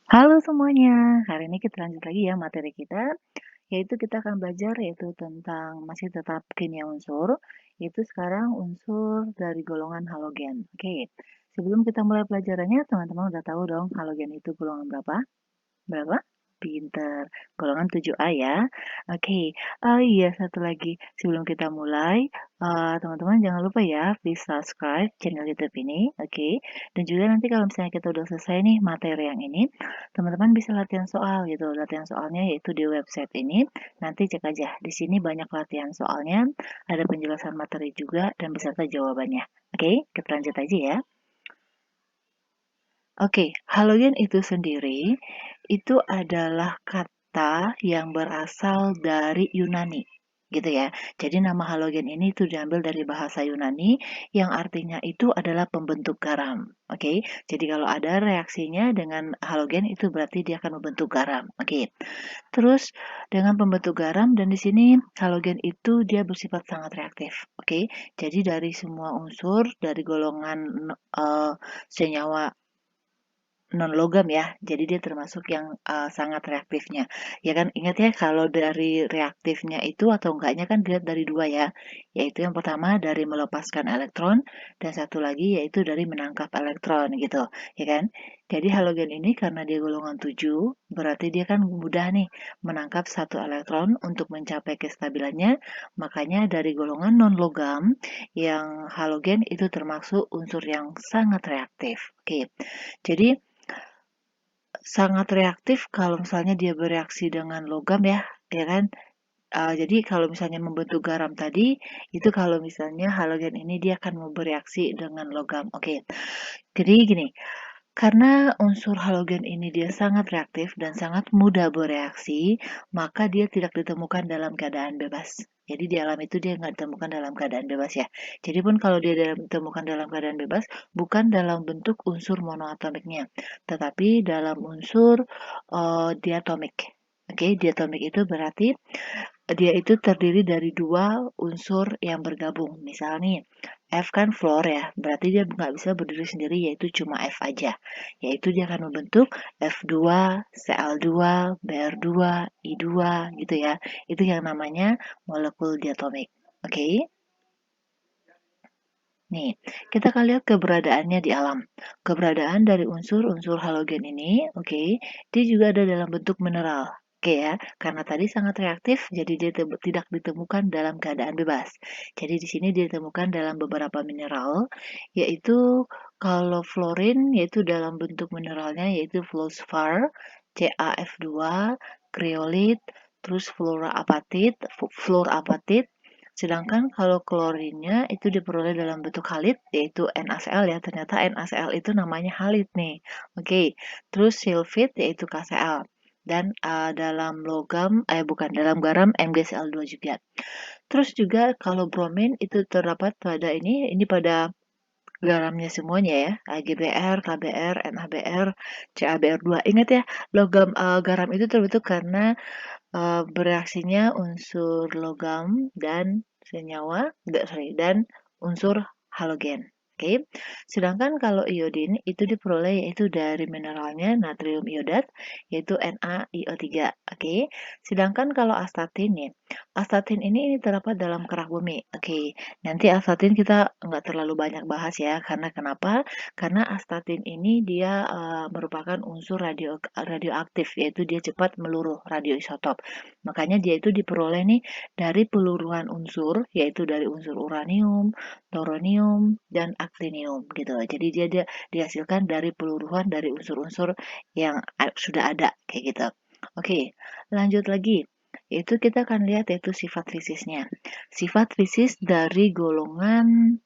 Halo semuanya, hari ini kita lanjut lagi ya materi kita, yaitu kita akan belajar yaitu tentang masih tetap kimia unsur, yaitu sekarang unsur dari golongan halogen. Oke, sebelum kita mulai pelajarannya, teman-teman udah tahu dong halogen itu golongan berapa? Berapa? Pinter. Golongan 7A ya. Oke. Oh iya, satu lagi. Sebelum kita mulai, teman-teman jangan lupa ya, please subscribe channel YouTube ini. Oke. Dan juga nanti kalau misalnya kita udah selesai nih materi yang ini, teman-teman bisa latihan soal gitu. Latihan soalnya yaitu di website ini. Nanti cek aja. Di sini banyak latihan soalnya, ada penjelasan materi juga, dan beserta jawabannya. Oke, kita lanjut aja ya. Oke, halogen itu sendiri itu adalah kata yang berasal dari Yunani, gitu ya. Jadi nama halogen ini itu diambil dari bahasa Yunani yang artinya itu adalah pembentuk garam. Oke, jadi kalau ada reaksinya dengan halogen itu berarti dia akan membentuk garam. Oke, terus dengan pembentuk garam dan di sini halogen itu dia bersifat sangat reaktif. Oke, jadi dari semua unsur dari golongan senyawa non logam ya, jadi dia termasuk yang sangat reaktifnya. Ya kan, ingat ya kalau dari reaktifnya itu atau enggaknya kan dilihat dari dua ya, yaitu yang pertama dari melepaskan elektron dan satu lagi yaitu dari menangkap elektron gitu, ya kan. Jadi halogen ini karena dia golongan 7, berarti dia kan mudah nih menangkap satu elektron untuk mencapai kestabilannya, makanya dari golongan non logam yang halogen itu termasuk unsur yang sangat reaktif. Oke, jadi sangat reaktif kalau misalnya dia bereaksi dengan logam ya, ya kan? Jadi kalau misalnya membentuk garam tadi, itu kalau misalnya halogen ini dia akan mau bereaksi dengan logam. Oke, jadi gini, karena unsur halogen ini dia sangat reaktif dan sangat mudah bereaksi, maka dia tidak ditemukan dalam keadaan bebas. Jadi di alam itu dia nggak ditemukan dalam keadaan bebas ya. Jadi pun kalau dia ditemukan dalam keadaan bebas, bukan dalam bentuk unsur monoatomiknya, tetapi dalam unsur diatomik. Oke, diatomik itu berarti dia itu terdiri dari dua unsur yang bergabung. Misal nih, F kan fluor ya, berarti dia nggak bisa berdiri sendiri, yaitu cuma F aja. Yaitu dia akan membentuk F2, Cl2, Br2, I2 gitu ya. Itu yang namanya molekul diatomik. Oke? Nih, kita akan lihat keberadaannya di alam. Keberadaan dari unsur-unsur halogen ini, oke, dia juga ada dalam bentuk mineral. Oke ya, karena tadi sangat reaktif, jadi dia tidak ditemukan dalam keadaan bebas. Jadi di sini ditemukan dalam beberapa mineral, yaitu kalau fluorin, yaitu dalam bentuk mineralnya, yaitu fluorspar, CaF2, kriolit, terus fluorapatit, sedangkan kalau klorinnya itu diperoleh dalam bentuk halid, yaitu NaCl ya. Ternyata NaCl itu namanya halid nih. Oke, terus sulfit yaitu KCl. Dan dalam logam, bukan, dalam garam MgCl2 juga. Terus juga kalau bromin itu terdapat pada ini pada garamnya semuanya ya, AgBr, KBr, NaBr, CaBr2. Ingat ya, logam garam itu terbentuk karena bereaksinya unsur logam dan senyawa, enggak, sorry, dan unsur halogen. Oke, sedangkan kalau iodin itu diperoleh yaitu dari mineralnya natrium iodat yaitu NaIO3. Oke, sedangkan kalau astatin nih, astatin ini terdapat dalam kerak bumi. Oke, nanti astatin kita nggak terlalu banyak bahas ya, karena kenapa? Karena astatin ini dia merupakan unsur radioaktif, yaitu dia cepat meluruh radioisotop. Makanya dia itu diperoleh nih dari peluruhan unsur, yaitu dari unsur uranium, thorium, dan actinium gitu. Jadi dia dihasilkan dari peluruhan dari unsur-unsur yang sudah ada kayak gitu. Oke, lanjut lagi. Itu kita akan lihat yaitu sifat fisisnya. Sifat fisis dari golongan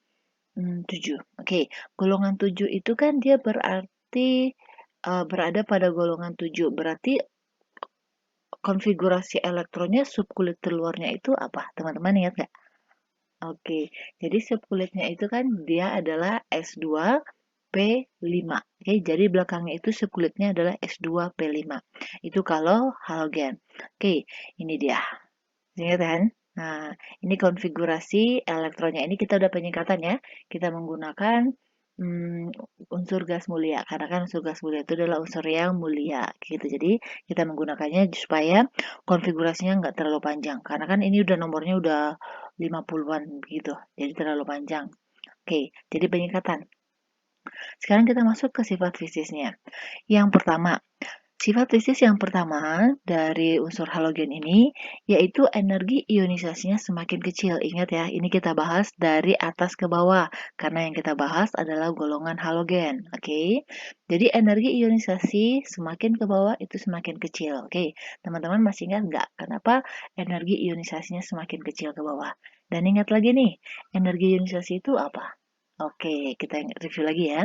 7. Oke, golongan 7 itu kan dia berarti berada pada golongan 7. Berarti konfigurasi elektronnya subkulit terluarnya itu apa? Teman-teman ingat nggak? Oke, jadi subkulitnya itu kan dia adalah S2P5. Oke, jadi belakangnya itu subkulitnya adalah S2P5. Itu kalau halogen. Oke, ini dia. Ingat kan? Nah, ini konfigurasi elektronnya. Ini kita udah penyingkatan ya. Kita menggunakan unsur gas mulia, karena kan unsur gas mulia itu adalah unsur yang mulia, gitu. Jadi kita menggunakannya supaya konfigurasinya nggak terlalu panjang, karena kan ini udah nomornya udah 50-an gitu, jadi terlalu panjang. Oke, jadi penyekatan. Sekarang kita masuk ke sifat fisiknya. Yang pertama, sifat fisis yang pertama dari unsur halogen ini yaitu energi ionisasinya semakin kecil. Ingat ya, ini kita bahas dari atas ke bawah karena yang kita bahas adalah golongan halogen. Oke. Jadi energi ionisasi semakin ke bawah itu semakin kecil. Oke. Teman-teman masih ingat nggak kenapa energi ionisasinya semakin kecil ke bawah? Dan ingat lagi nih, energi ionisasi itu apa? Oke, kita review lagi ya.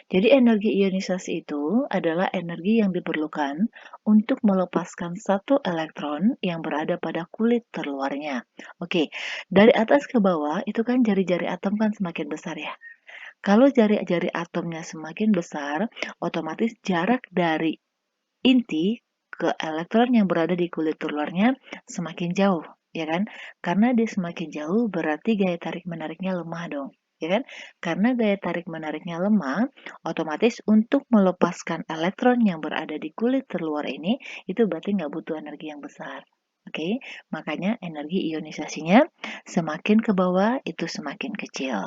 Jadi energi ionisasi itu adalah energi yang diperlukan untuk melepaskan satu elektron yang berada pada kulit terluarnya. Oke, dari atas ke bawah itu kan jari-jari atom kan semakin besar ya. Kalau jari-jari atomnya semakin besar, otomatis jarak dari inti ke elektron yang berada di kulit terluarnya semakin jauh, ya kan? Karena dia semakin jauh berarti gaya tarik menariknya lemah dong, ya kan? Karena gaya tarik menariknya lemah, otomatis untuk melepaskan elektron yang berada di kulit terluar ini, itu berarti nggak butuh energi yang besar. Oke, makanya energi ionisasinya semakin ke bawah itu semakin kecil.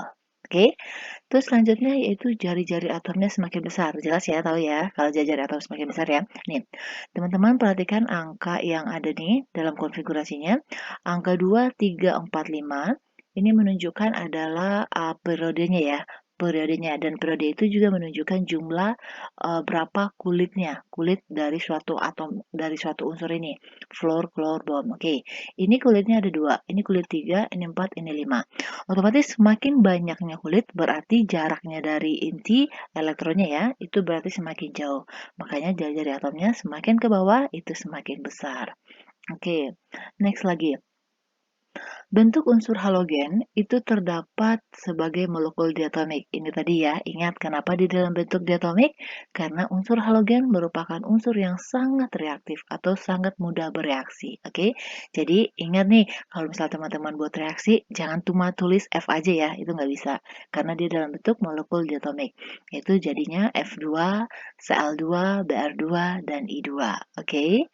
Oke, terus selanjutnya yaitu jari-jari atomnya semakin besar. Jelas ya, tahu ya, kalau jari-jari atom semakin besar ya. Nih, teman-teman perhatikan angka yang ada nih dalam konfigurasinya. Angka 2, 3, 4, 5. Ini menunjukkan adalah periodenya ya. Periodenya dan periode itu juga menunjukkan jumlah berapa kulit dari suatu atom, dari suatu unsur ini. Fluor, klor, brom. Oke, ini kulitnya ada 2. Ini kulit 3, ini 4, ini 5. Otomatis semakin banyaknya kulit berarti jaraknya dari inti elektronnya ya, itu berarti semakin jauh. Makanya jari-jari atomnya semakin ke bawah itu semakin besar. Oke, next lagi. Bentuk unsur halogen itu terdapat sebagai molekul diatomik. Ini tadi ya, ingat kenapa di dalam bentuk diatomik? Karena unsur halogen merupakan unsur yang sangat reaktif atau sangat mudah bereaksi. Oke, jadi ingat nih, kalau misalnya teman-teman buat reaksi, jangan cuma tulis F aja ya, itu nggak bisa. Karena dia dalam bentuk molekul diatomik. Itu jadinya F2, Cl2, Br2, dan I2. Oke.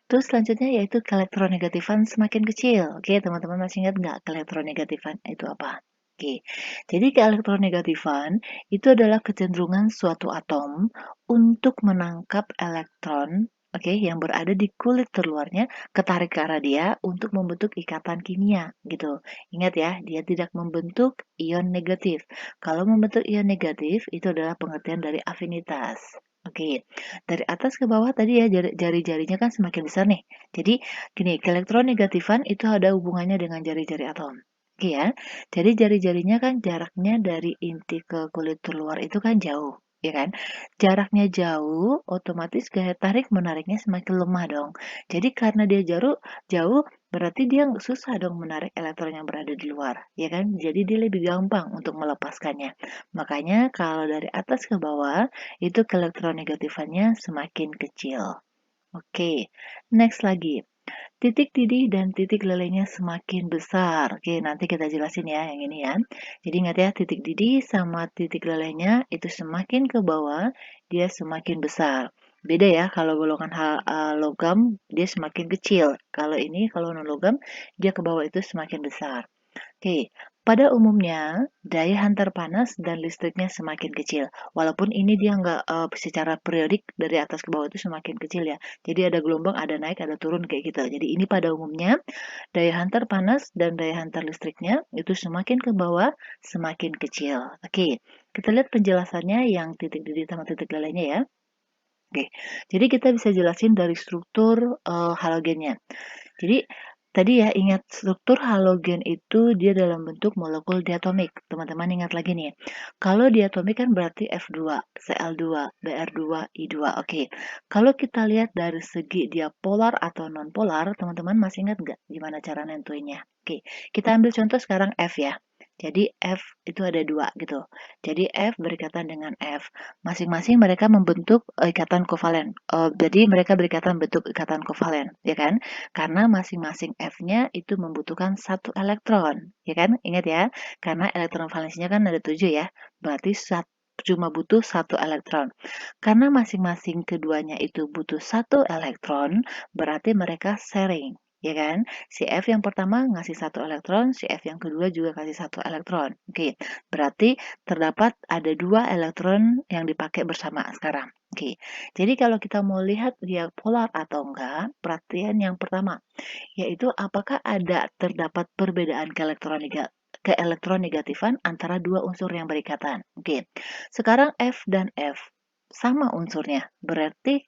Terus selanjutnya yaitu keelektronegatifan semakin kecil. Oke, teman-teman masih ingat nggak keelektronegatifan itu apa? Oke, jadi keelektronegatifan itu adalah kecenderungan suatu atom untuk menangkap elektron, oke, yang berada di kulit terluarnya ketarik ke arah dia untuk membentuk ikatan kimia, gitu. Ingat ya, dia tidak membentuk ion negatif. Kalau membentuk ion negatif itu adalah pengertian dari afinitas. Oke, dari atas ke bawah tadi ya jari-jarinya kan semakin besar nih. Jadi gini, keelektronegatifan itu ada hubungannya dengan jari-jari atom. Oke ya, jadi jari-jarinya kan jaraknya dari inti ke kulit terluar itu kan jauh, ya kan? Jaraknya jauh, otomatis gaya tarik menariknya semakin lemah dong. Jadi karena dia jauh, berarti dia susah dong menarik elektron yang berada di luar, ya kan? Jadi dia lebih gampang untuk melepaskannya. Makanya kalau dari atas ke bawah, itu keelektronegatifannya semakin kecil. Oke, next lagi. Titik didih dan titik lelehnya semakin besar. Oke, nanti kita jelasin ya yang ini ya. Jadi ingat ya, titik didih sama titik lelehnya itu semakin ke bawah, dia semakin besar. Beda ya, kalau golongan logam, dia semakin kecil. Kalau ini, kalau non logam, dia ke bawah itu semakin besar. Oke, pada umumnya daya hantar panas dan listriknya semakin kecil. Walaupun ini dia nggak secara periodik dari atas ke bawah itu semakin kecil ya. Jadi ada gelombang, ada naik, ada turun kayak gitu. Jadi ini pada umumnya daya hantar panas dan daya hantar listriknya itu semakin ke bawah semakin kecil. Oke, kita lihat penjelasannya yang titik didih sama titik lelehnya ya. Oke, jadi kita bisa jelasin dari struktur halogennya. Jadi tadi ya ingat struktur halogen itu dia dalam bentuk molekul diatomik. Teman-teman ingat lagi nih. Kalau diatomik kan berarti F2, Cl2, Br2, I2. Oke. Kalau kita lihat dari segi dia polar atau non polar, teman-teman masih ingat nggak gimana cara nentuinnya? Oke, kita ambil contoh sekarang F ya. Jadi F itu ada 2 gitu. Jadi F berikatan dengan F. Masing-masing mereka membentuk ikatan kovalen. Jadi mereka berikatan bentuk ikatan kovalen, ya kan? Karena masing-masing F-nya itu membutuhkan satu elektron, ya kan? Ingat ya, karena elektron valensinya kan ada 7 ya. Berarti cuma butuh satu elektron. Karena masing-masing keduanya itu butuh satu elektron, berarti mereka sharing, ya kan? Si F yang pertama ngasih satu elektron, si F yang kedua juga kasih satu elektron. Oke, berarti terdapat ada dua elektron yang dipakai bersama sekarang. Oke, jadi kalau kita mau lihat dia polar atau enggak, perhatian yang pertama, yaitu apakah terdapat perbedaan keelektronegatifan antara dua unsur yang berikatan. Oke, sekarang F dan F sama unsurnya, berarti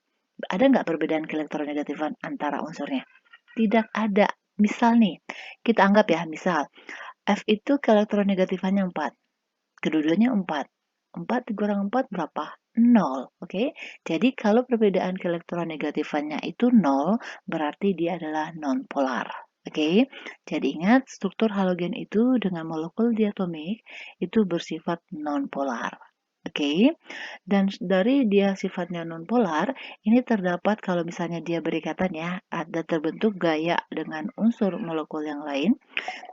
ada nggak perbedaan keelektronegatifan antara unsurnya? Tidak ada. Misal nih, kita anggap ya, misal F itu keelektronegatifannya 4, kedua-duanya 4. 4 dikurang 4 berapa? 0, oke? Jadi kalau perbedaan keelektronegatifannya itu 0, berarti dia adalah non-polar. Oke, jadi ingat struktur halogen itu dengan molekul diatomik itu bersifat non-polar. Oke, dan dari dia sifatnya non-polar, ini terdapat kalau misalnya dia berikatan ya, ada terbentuk gaya dengan unsur molekul yang lain.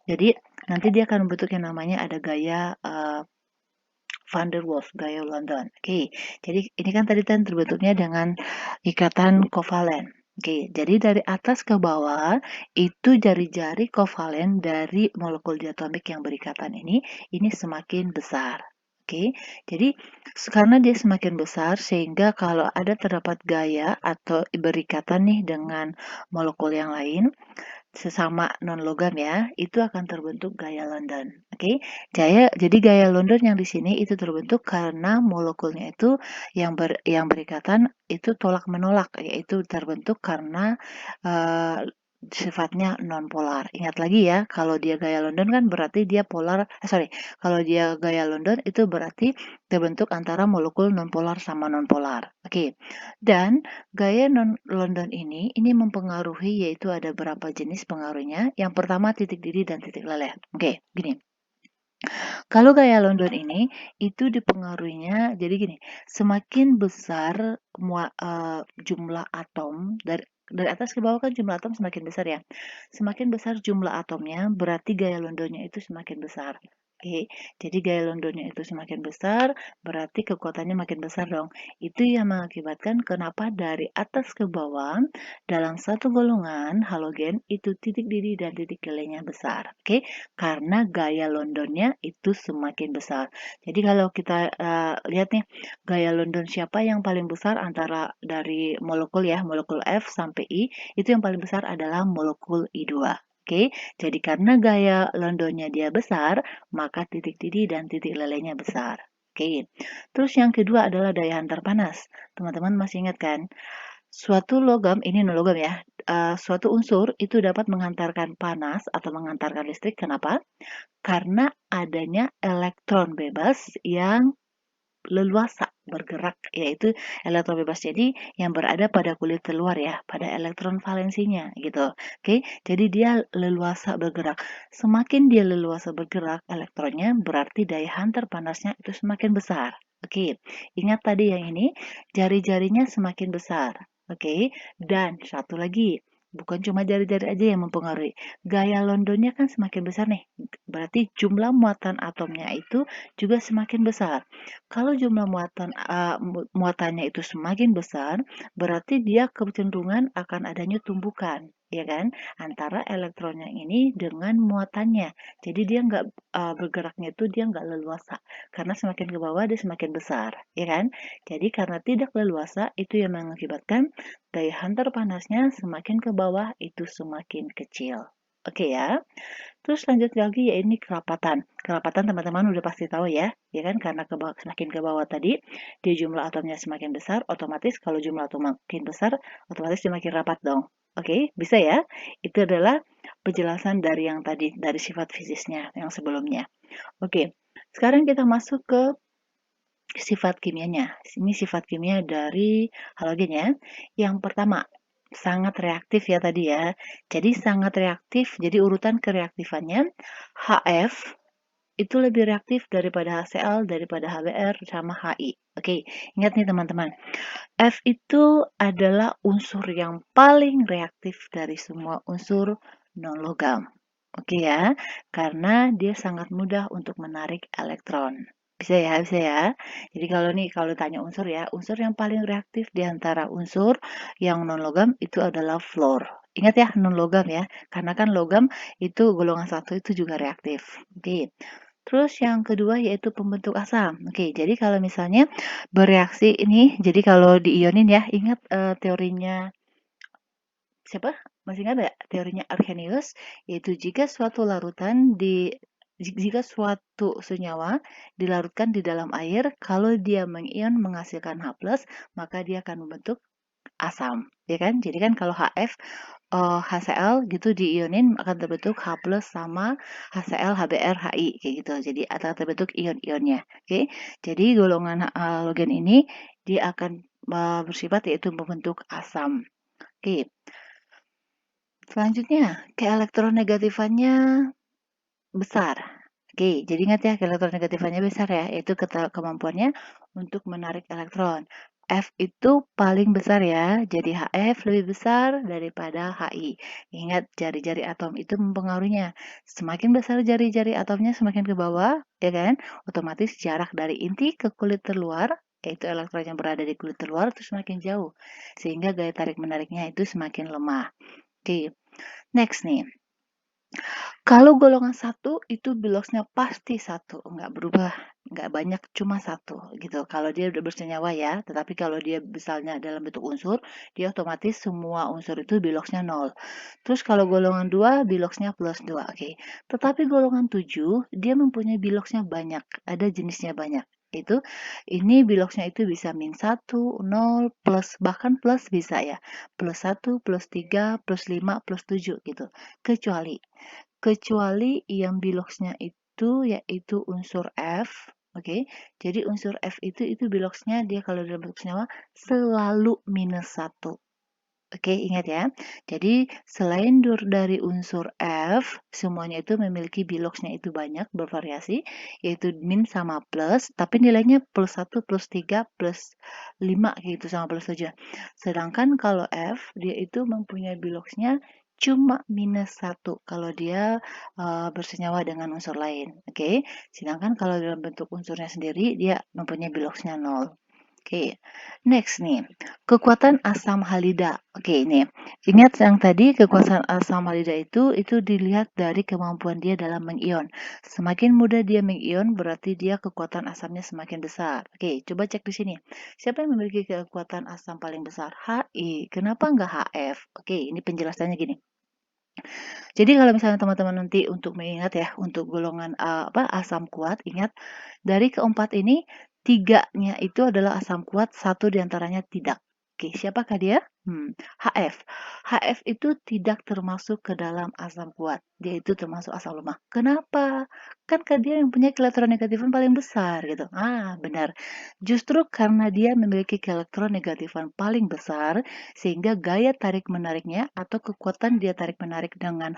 Jadi nanti dia akan membentuk yang namanya ada gaya Van der Waals, gaya London. Oke, jadi ini kan tadi kan terbentuknya dengan ikatan kovalen. Oke, jadi dari atas ke bawah itu jari-jari kovalen dari molekul diatomik yang berikatan ini semakin besar. Oke, jadi karena dia semakin besar sehingga kalau ada terdapat gaya atau berikatan nih dengan molekul yang lain, sesama non-logam ya, itu akan terbentuk gaya London. Oke, jadi gaya London yang di sini itu terbentuk karena molekulnya itu yang berikatan itu tolak menolak, yaitu terbentuk karena sifatnya non-polar. Ingat lagi ya, kalau dia gaya London kan berarti dia polar, kalau dia gaya London itu berarti terbentuk antara molekul non-polar sama non-polar. Oke, dan gaya non-London ini mempengaruhi yaitu ada berapa jenis pengaruhnya. Yang pertama titik didih dan titik leleh. Oke, gini. Kalau gaya London ini itu dipengaruhinya jadi gini, semakin besar jumlah atom dari atas ke bawah kan jumlah atom semakin besar ya. Semakin besar jumlah atomnya berarti gaya Londonnya itu semakin besar. Oke, jadi gaya Londonnya itu semakin besar, berarti kekuatannya makin besar dong. Itu yang mengakibatkan kenapa dari atas ke bawah dalam satu golongan halogen itu titik didih dan titik lelehnya besar. Oke, karena gaya Londonnya itu semakin besar. Jadi kalau kita lihat nih, gaya London siapa yang paling besar antara dari molekul ya, molekul F sampai I, itu yang paling besar adalah molekul I2. Oke, jadi karena gaya Londonnya dia besar, maka titik didih dan titik lelehnya besar. Oke, terus yang kedua adalah daya hantar panas. Teman-teman masih ingat kan? Suatu logam, ini logam ya, suatu unsur itu dapat menghantarkan panas atau menghantarkan listrik. Kenapa? Karena adanya elektron bebas yang leluasa bergerak, yaitu elektron bebas jadi yang berada pada kulit terluar ya, pada elektron valensinya gitu. Oke, jadi dia leluasa bergerak. Semakin dia leluasa bergerak elektronnya, berarti daya hantar panasnya itu semakin besar. Oke, ingat tadi yang ini, jari-jarinya semakin besar. Oke, dan satu lagi, bukan cuma jari-jari aja yang mempengaruhi. Gaya Londonnya kan semakin besar nih, berarti jumlah muatan atomnya itu juga semakin besar. Kalau jumlah muatannya itu semakin besar, berarti dia kecenderungan akan adanya tumbukan, ya kan, antara elektronnya ini dengan muatannya. Jadi dia nggak bergeraknya itu dia nggak leluasa, karena semakin ke bawah dia semakin besar, ya kan. Jadi karena tidak leluasa itu yang mengakibatkan daya hantar panasnya semakin ke bawah itu semakin kecil. Oke ya. Terus lanjut lagi ya ini kerapatan. Kerapatan teman-teman udah pasti tahu ya, ya kan karena semakin ke bawah tadi, dia jumlah atomnya semakin besar, otomatis kalau jumlah atom makin besar, otomatis dia makin rapat dong. Oke, bisa ya? Itu adalah penjelasan dari yang tadi, dari sifat fisiknya yang sebelumnya. Oke, sekarang kita masuk ke sifat kimianya. Ini sifat kimia dari halogen ya. Yang pertama, sangat reaktif ya tadi ya. Jadi sangat reaktif, jadi urutan kereaktifannya HF itu lebih reaktif daripada HCl, daripada HBr, sama HI. Oke, ingat nih teman-teman. F itu adalah unsur yang paling reaktif dari semua unsur non-logam. Oke ya, karena dia sangat mudah untuk menarik elektron. Bisa ya, bisa ya. Jadi kalau tanya unsur ya, unsur yang paling reaktif di antara unsur yang non logam itu adalah fluor. Ingat ya, non logam ya, karena kan logam itu golongan satu itu juga reaktif. Oke. Terus yang kedua yaitu pembentuk asam. Oke, jadi kalau misalnya bereaksi ini, jadi kalau diionin ya, ingat teorinya siapa? Masih ingat nggak teorinya Arrhenius? Yaitu jika suatu senyawa dilarutkan di dalam air, kalau dia mengion menghasilkan H+, maka dia akan membentuk asam, ya kan? Jadi kan kalau HF HCl gitu diionin akan terbentuk H+ sama HCl, HBr, HI kayak gitu. Jadi akan terbentuk ion-ionnya. Oke. Jadi golongan halogen ini dia akan bersifat yaitu membentuk asam. Oke. Selanjutnya, keelektronegatifannya besar. Oke, jadi ingat ya keelektronegatifannya besar ya, yaitu kemampuannya untuk menarik elektron. F itu paling besar ya, jadi HF lebih besar daripada HI. Ingat jari-jari atom itu mempengaruhinya. Semakin besar jari-jari atomnya semakin ke bawah, ya kan? Otomatis jarak dari inti ke kulit terluar, yaitu elektron yang berada di kulit terluar itu semakin jauh. Sehingga gaya tarik menariknya itu semakin lemah. Oke, next nih. Kalau golongan satu itu biloxnya pasti satu, nggak berubah, nggak banyak, cuma satu gitu. Kalau dia udah bersenyawa ya, tetapi kalau dia misalnya dalam bentuk unsur, dia otomatis semua unsur itu biloxnya 0. Terus kalau golongan 2, biloxnya plus 2, oke. Tetapi golongan 7, dia mempunyai biloxnya banyak, ada jenisnya banyak. Ini biloxnya itu bisa min 1, 0, plus, bahkan plus bisa ya. Plus 1, plus 3, plus 5, plus 7 gitu. Kecuali yang biloxnya itu yaitu unsur F, oke. Jadi unsur F itu biloxnya dia kalau dalam bentuk senyawa selalu minus satu. Oke, ingat ya. Jadi selain dari unsur F, semuanya itu memiliki biloxnya itu banyak, bervariasi, yaitu min sama plus, tapi nilainya plus 1, plus 3, plus 5 gitu sama plus 7. Sedangkan kalau F, dia itu mempunyai biloxnya cuma minus 1 kalau dia bersenyawa dengan unsur lain. Oke, sedangkan kalau dalam bentuk unsurnya sendiri, dia mempunyai biloxnya 0. Oke, next nih, kekuatan asam halida. Oke, ini ingat yang tadi kekuatan asam halida itu dilihat dari kemampuan dia dalam mengion. Semakin mudah dia mengion, berarti dia kekuatan asamnya semakin besar. Oke, coba cek di sini. Siapa yang memiliki kekuatan asam paling besar? Hi. Kenapa nggak HF? Oke, ini penjelasannya gini. Jadi kalau misalnya teman-teman nanti untuk mengingat ya, untuk golongan asam kuat, ingat dari keempat ini tiganya itu adalah asam kuat, satu diantaranya tidak. Oke, siapakah dia? HF. HF itu tidak termasuk ke dalam asam kuat. Dia itu termasuk asam lemah. Kenapa? Kan dia yang punya keelektronegatifan paling besar gitu. Benar. Justru karena dia memiliki keelektronegatifan paling besar, sehingga gaya tarik menariknya atau kekuatan dia tarik menarik dengan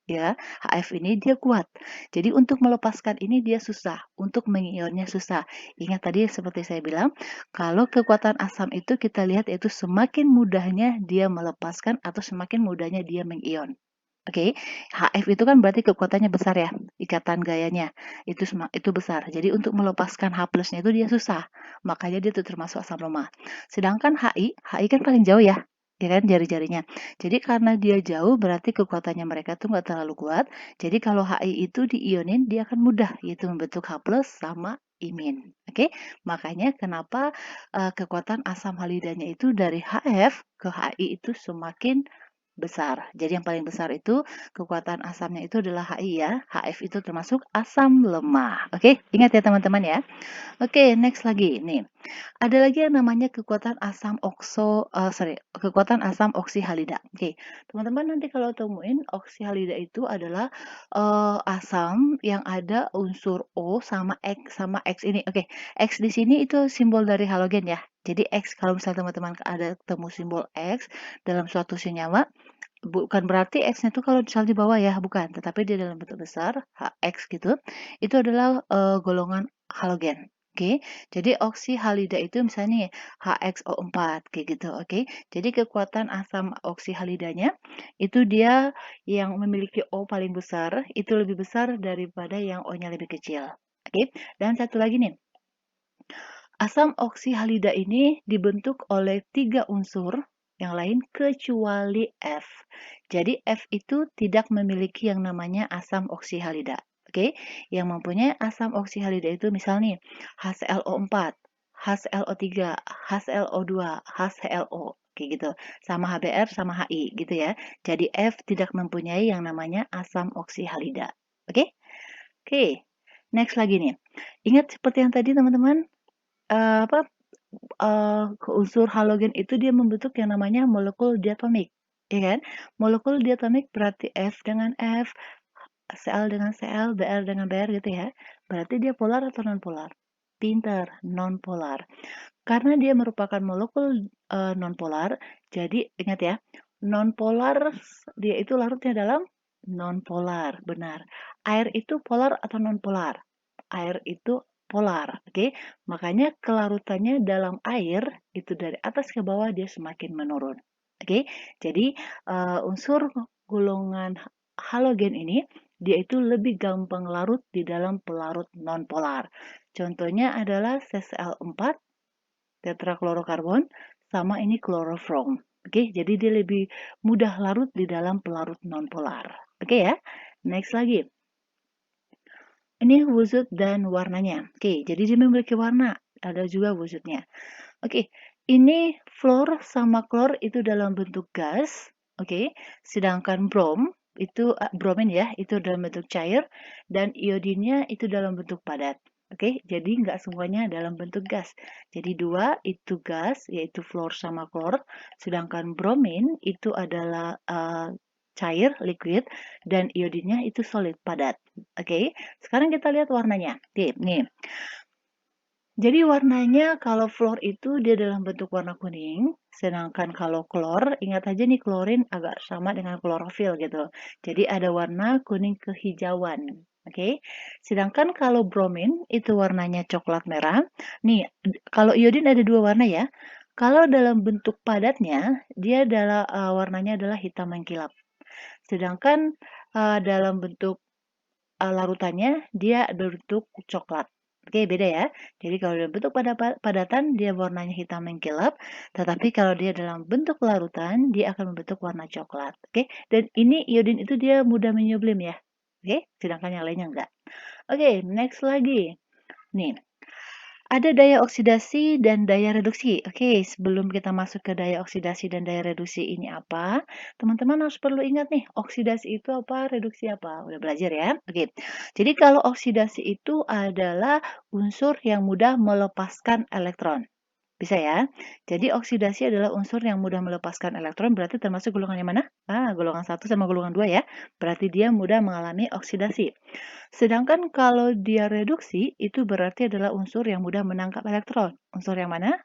ya, HF ini dia kuat. Jadi untuk melepaskan ini dia susah, untuk mengionnya susah. Ingat tadi seperti saya bilang, kalau kekuatan asam itu kita lihat yaitu semakin mudahnya dia melepaskan atau semakin mudahnya dia mengion. Oke, HF itu kan berarti kekuatannya besar ya, ikatan gayanya itu besar. Jadi untuk melepaskan H plusnya itu dia susah, makanya dia itu termasuk asam lemah. Sedangkan HI kan paling jauh ya kan jari-jarinya. Jadi karena dia jauh berarti kekuatannya mereka tuh nggak terlalu kuat. Jadi kalau HI itu diionin dia akan mudah yaitu membentuk H plus sama imin. Oke, makanya kenapa kekuatan asam halidanya itu dari HF ke HI itu semakin besar. Jadi yang paling besar itu kekuatan asamnya itu adalah HI ya. HF itu termasuk asam lemah. Oke, ingat ya teman-teman ya. Oke, next lagi nih. Ada lagi yang namanya kekuatan asam oksihalida. Oke, teman-teman nanti kalau temuin oksihalida itu adalah asam yang ada unsur O sama X ini. Oke, X di sini itu simbol dari halogen ya. Jadi X kalau misalnya teman-teman ada temu simbol X dalam suatu senyawa, bukan berarti X-nya itu kalau misalnya di bawah ya, bukan. Tetapi dia dalam bentuk besar, HX gitu, itu adalah golongan halogen. Oke, jadi oksihalida itu misalnya nih, HXO4 kayak gitu, oke. Jadi kekuatan asam oksihalidanya itu dia yang memiliki O paling besar itu lebih besar daripada yang O-nya lebih kecil. Oke, dan satu lagi nih. Asam oksihalida ini dibentuk oleh 3 unsur yang lain kecuali F. Jadi F itu tidak memiliki yang namanya asam oksihalida. Oke, yang mempunyai asam oksihalida itu misalnya HClO4, HClO3, HClO2, HClO kayak gitu. Sama HBr sama HI gitu ya. Jadi F tidak mempunyai yang namanya asam oksihalida. Oke? Oke. Next lagi nih. Ingat seperti yang tadi teman-teman, apa unsur halogen itu dia membentuk yang namanya molekul diatomik, ya kan? Molekul diatomik berarti F dengan F, Cl dengan Cl, Br dengan Br gitu ya. Berarti dia polar atau nonpolar? Pinter, nonpolar. Karena dia merupakan molekul nonpolar, jadi ingat ya, nonpolar dia itu larutnya dalam nonpolar, benar. Air itu polar atau nonpolar? Air itu polar, oke? Makanya kelarutannya dalam air itu dari atas ke bawah dia semakin menurun. Oke? Jadi unsur golongan halogen ini dia itu lebih gampang larut di dalam pelarut nonpolar. Contohnya adalah CCl4, tetraklorokarbon, sama ini klorofrom. Oke, jadi dia lebih mudah larut di dalam pelarut nonpolar. Oke ya, next lagi. Ini wujud dan warnanya. Oke, jadi dia memiliki warna. Ada juga wujudnya. Oke, ini fluor sama klor itu dalam bentuk gas. Oke, sedangkan brom itu bromin ya, itu dalam bentuk cair dan iodinnya itu dalam bentuk padat. Oke, jadi nggak semuanya dalam bentuk gas. Jadi dua itu gas, yaitu fluor sama klor, sedangkan bromin itu adalah cair, liquid, dan iodinnya itu solid, padat. Oke, sekarang kita lihat warnanya. Oke, nih. Jadi warnanya kalau fluor itu dia dalam bentuk warna kuning, sedangkan kalau klor, ingat aja nih klorin agak sama dengan klorofil gitu. Jadi ada warna kuning kehijauan. Oke. Sedangkan kalau bromin itu warnanya coklat merah. Nih, kalau iodin ada dua warna ya. Kalau dalam bentuk padatnya, dia adalah warnanya adalah hitam mengkilap. Sedangkan dalam bentuk larutannya dia berbentuk coklat. Oke, beda ya. Jadi kalau dalam bentuk padatan dia warnanya hitam mengkilap, tetapi kalau dia dalam bentuk larutan dia akan membentuk warna coklat. Oke, dan ini iodin itu dia mudah menyublim ya. Oke, sedangkan yang lainnya enggak. Oke, next lagi. Nih, ada daya oksidasi dan daya reduksi. Oke, sebelum kita masuk ke daya oksidasi dan daya reduksi ini apa, teman-teman harus perlu ingat nih, oksidasi itu apa, reduksi apa. Udah belajar ya? Oke, jadi kalau oksidasi itu adalah unsur yang mudah melepaskan elektron. Bisa ya. Jadi oksidasi adalah unsur yang mudah melepaskan elektron, berarti termasuk golongan yang mana? Golongan 1 sama golongan 2 ya. Berarti dia mudah mengalami oksidasi. Sedangkan kalau dia reduksi, itu berarti adalah unsur yang mudah menangkap elektron. Unsur yang mana?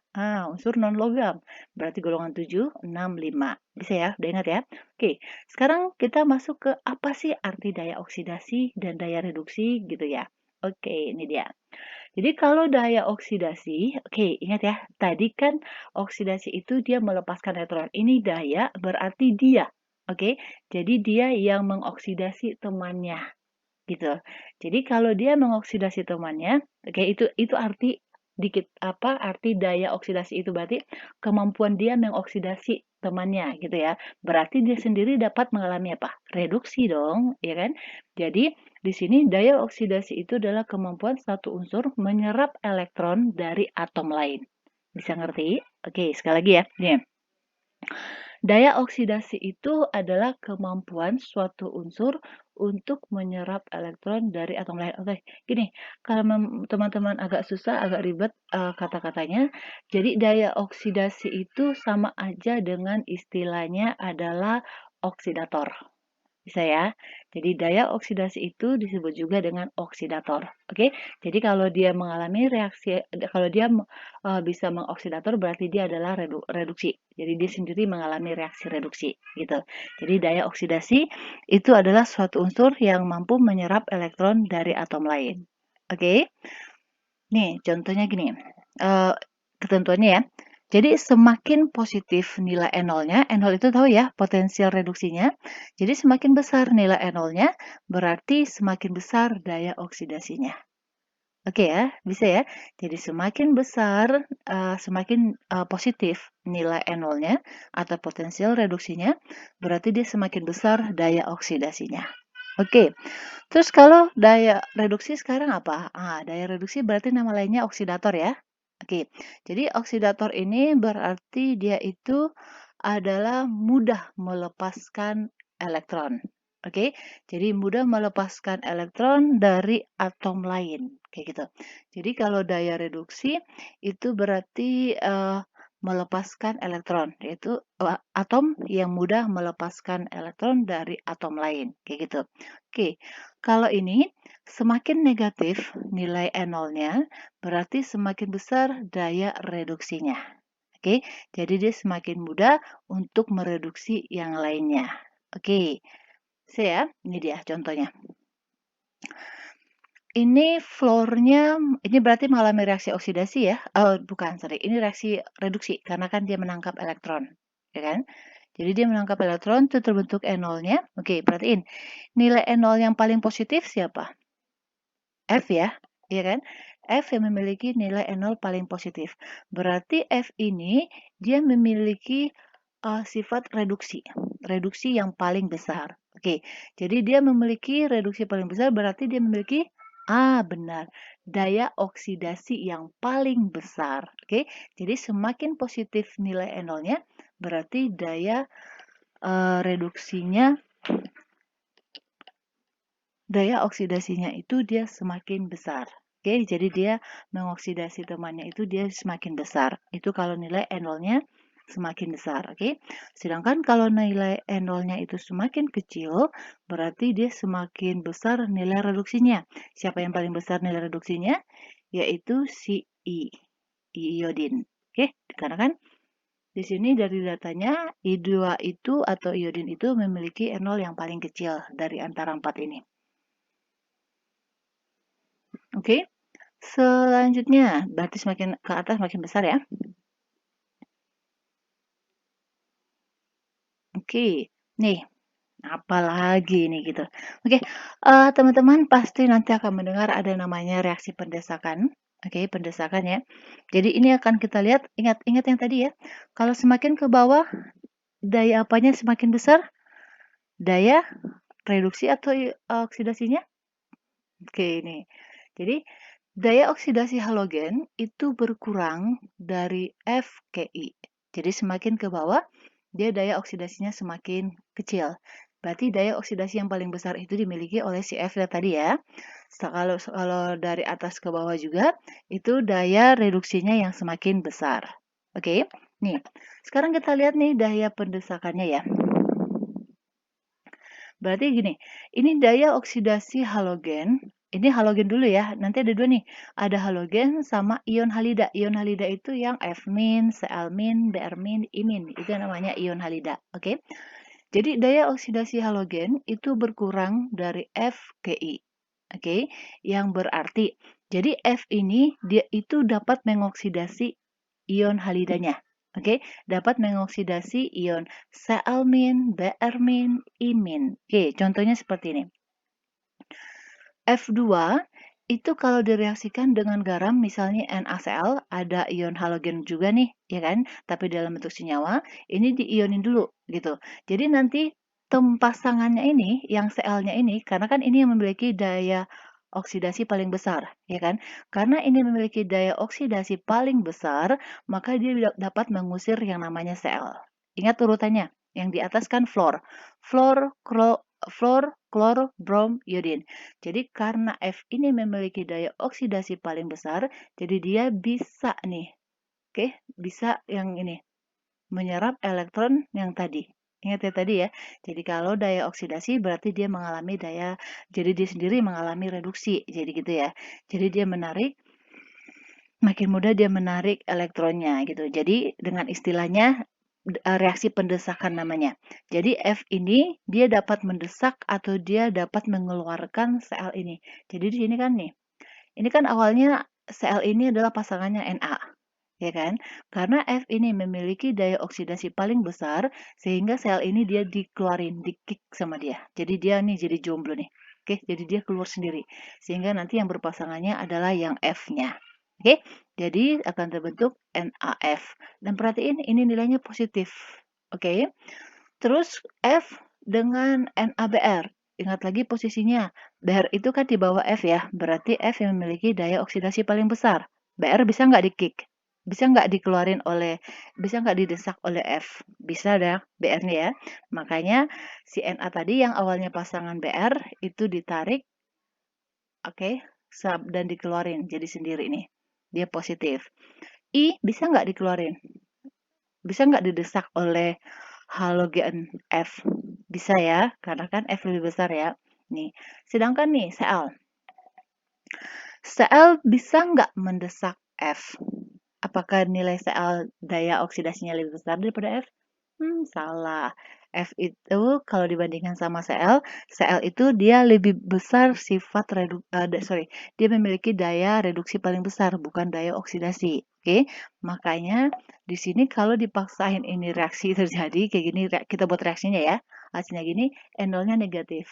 Unsur non-logam. Berarti golongan 7, 6, 5. Bisa ya? Udah ingat ya? Oke, sekarang kita masuk ke apa sih arti daya oksidasi dan daya reduksi gitu ya. Oke, ini dia. Jadi kalau daya oksidasi, oke, ingat ya, tadi kan oksidasi itu dia melepaskan elektron. Ini daya berarti dia, oke. Jadi dia yang mengoksidasi temannya, gitu. Jadi kalau dia mengoksidasi temannya, oke, itu arti dikit apa arti daya oksidasi itu berarti kemampuan dia mengoksidasi temannya gitu ya. Berarti dia sendiri dapat mengalami apa? Reduksi dong, ya kan? Jadi di sini daya oksidasi itu adalah kemampuan satu unsur menyerap elektron dari atom lain. Bisa ngerti? Oke, sekali lagi ya. Nih. Daya oksidasi itu adalah kemampuan suatu unsur untuk menyerap elektron dari atom lain. Oke, gini, kalau teman-teman agak susah, agak ribet kata-katanya, jadi daya oksidasi itu sama aja dengan istilahnya adalah oksidator. Bisa ya. Jadi daya oksidasi itu disebut juga dengan oksidator. Oke. Jadi kalau dia mengalami reaksi kalau dia bisa mengoksidator berarti dia adalah reduksi. Jadi dia sendiri mengalami reaksi reduksi gitu. Jadi daya oksidasi itu adalah suatu unsur yang mampu menyerap elektron dari atom lain. Oke. Nih, contohnya gini. Ketentuannya ya. Jadi semakin positif nilai E0-nya, E0 itu tahu ya potensial reduksinya. Jadi semakin besar nilai E0-nya, berarti semakin besar daya oksidasinya. Oke ya, bisa ya. Jadi semakin besar, semakin positif nilai NO-nya atau potensial reduksinya, berarti dia semakin besar daya oksidasinya. Oke, terus kalau daya reduksi sekarang apa? Daya reduksi berarti nama lainnya oksidator ya. Oke, jadi oksidator ini berarti dia itu adalah mudah melepaskan elektron. Oke, jadi mudah melepaskan elektron dari atom lain, kayak gitu. Jadi kalau daya reduksi itu berarti melepaskan elektron, yaitu atom yang mudah melepaskan elektron dari atom lain, kayak gitu. Oke, kalau ini semakin negatif nilai NO-nya, berarti semakin besar daya reduksinya. Oke, jadi dia semakin mudah untuk mereduksi yang lainnya. Oke, saya ini dia contohnya. Ini fluornya, ini berarti mengalami reaksi oksidasi ya? Oh, bukan, sorry. Ini reaksi reduksi, karena kan dia menangkap elektron, ya kan? Jadi dia menangkap elektron, itu terbentuk E0-nya. Oke, perhatiin. Nilai E0 yang paling positif siapa? F ya, iya kan? F yang memiliki nilai E0 paling positif. Berarti F ini dia memiliki sifat reduksi. Reduksi yang paling besar. Oke, jadi dia memiliki reduksi paling besar berarti dia memiliki benar. Daya oksidasi yang paling besar. Oke, jadi semakin positif nilai E0-nya berarti daya reduksinya, daya oksidasinya itu dia semakin besar. Oke, jadi dia mengoksidasi temannya itu dia semakin besar. Itu kalau nilai E0-nya semakin besar, oke? Sedangkan kalau nilai E0-nya itu semakin kecil, berarti dia semakin besar nilai reduksinya. Siapa yang paling besar nilai reduksinya? Yaitu si iodin. Oke, karena kan di sini dari datanya I2 itu atau iodin itu memiliki E0 yang paling kecil dari antara 4 ini. Oke, selanjutnya berarti semakin ke atas makin besar ya. Oke, nih apalagi nih gitu. Oke, teman-teman pasti nanti akan mendengar ada namanya reaksi pendesakan. Oke, pendesakan ya. Jadi ini akan kita lihat, ingat-ingat yang tadi ya. Kalau semakin ke bawah, daya apanya semakin besar? Daya reduksi atau oksidasinya? Oke, ini. Jadi daya oksidasi halogen itu berkurang dari FKI. Jadi semakin ke bawah, dia daya oksidasinya semakin kecil. Berarti daya oksidasi yang paling besar itu dimiliki oleh si F tadi ya. Kalau dari atas ke bawah juga, itu daya reduksinya yang semakin besar. Oke, nih. Sekarang kita lihat nih daya pendesakannya ya. Berarti gini, ini daya oksidasi halogen. Ini halogen dulu ya. Nanti ada dua nih. Ada halogen sama ion halida. Ion halida itu yang F-, Cl-, Br-, I-. Itu namanya ion halida. Oke. Jadi daya oksidasi halogen itu berkurang dari FKI. Oke. Yang berarti jadi F ini dia itu dapat mengoksidasi ion halidanya. Oke, dapat mengoksidasi ion Cl-, Br-, I-. Oke, contohnya seperti ini. F2 itu kalau direaksikan dengan garam, misalnya NaCl, ada ion halogen juga nih, ya kan? Tapi dalam bentuk senyawa, ini diionin dulu, gitu. Jadi nanti pasangannya ini, yang Cl-nya ini, karena kan ini yang memiliki daya oksidasi paling besar, ya kan? Karena ini memiliki daya oksidasi paling besar, maka dia dapat mengusir yang namanya Cl. Ingat urutannya, yang di atas kan fluor. Fluor, klor, brom, iodin. Jadi karena F ini memiliki daya oksidasi paling besar, jadi dia bisa nih, oke, bisa yang ini, menyerap elektron yang tadi. Ingat ya tadi ya. Jadi kalau daya oksidasi berarti dia mengalami jadi dia sendiri mengalami reduksi. Jadi gitu ya. Jadi dia menarik, makin mudah dia menarik elektronnya gitu. Jadi dengan istilahnya reaksi pendesakan namanya. Jadi F ini dia dapat mendesak atau dia dapat mengeluarkan Cl ini. Jadi di sini kan nih, ini kan awalnya Cl ini adalah pasangannya Na, ya kan? Karena F ini memiliki daya oksidasi paling besar, sehingga sel ini dia dikeluarin, di-kick sama dia. Jadi dia nih jadi jomblo nih. Oke, jadi dia keluar sendiri. Sehingga nanti yang berpasangannya adalah yang F-nya. Oke, jadi akan terbentuk NaF. Dan perhatiin ini nilainya positif. Oke, terus F dengan NaBr. Ingat lagi posisinya. Br itu kan di bawah F ya. Berarti F yang memiliki daya oksidasi paling besar. Br bisa nggak di-kick? Bisa nggak dikeluarin oleh, bisa nggak didesak oleh F? Bisa dah, Br-nya ya. Makanya si Na tadi yang awalnya pasangan Br itu ditarik, oke, dan dikeluarin jadi sendiri nih. Dia positif. I bisa nggak dikeluarin? Bisa nggak didesak oleh halogen F? Bisa ya, karena kan F lebih besar ya. Nih, sedangkan nih Cl. Cl bisa nggak mendesak F? Apakah nilai Cl daya oksidasinya lebih besar daripada F? Salah. F itu kalau dibandingkan sama Cl itu dia lebih besar sifat dia memiliki daya reduksi paling besar, bukan daya oksidasi. Oke, makanya di sini kalau dipaksain ini reaksi terjadi kayak gini, kita buat reaksinya ya. Hasilnya gini, NO-nya negatif.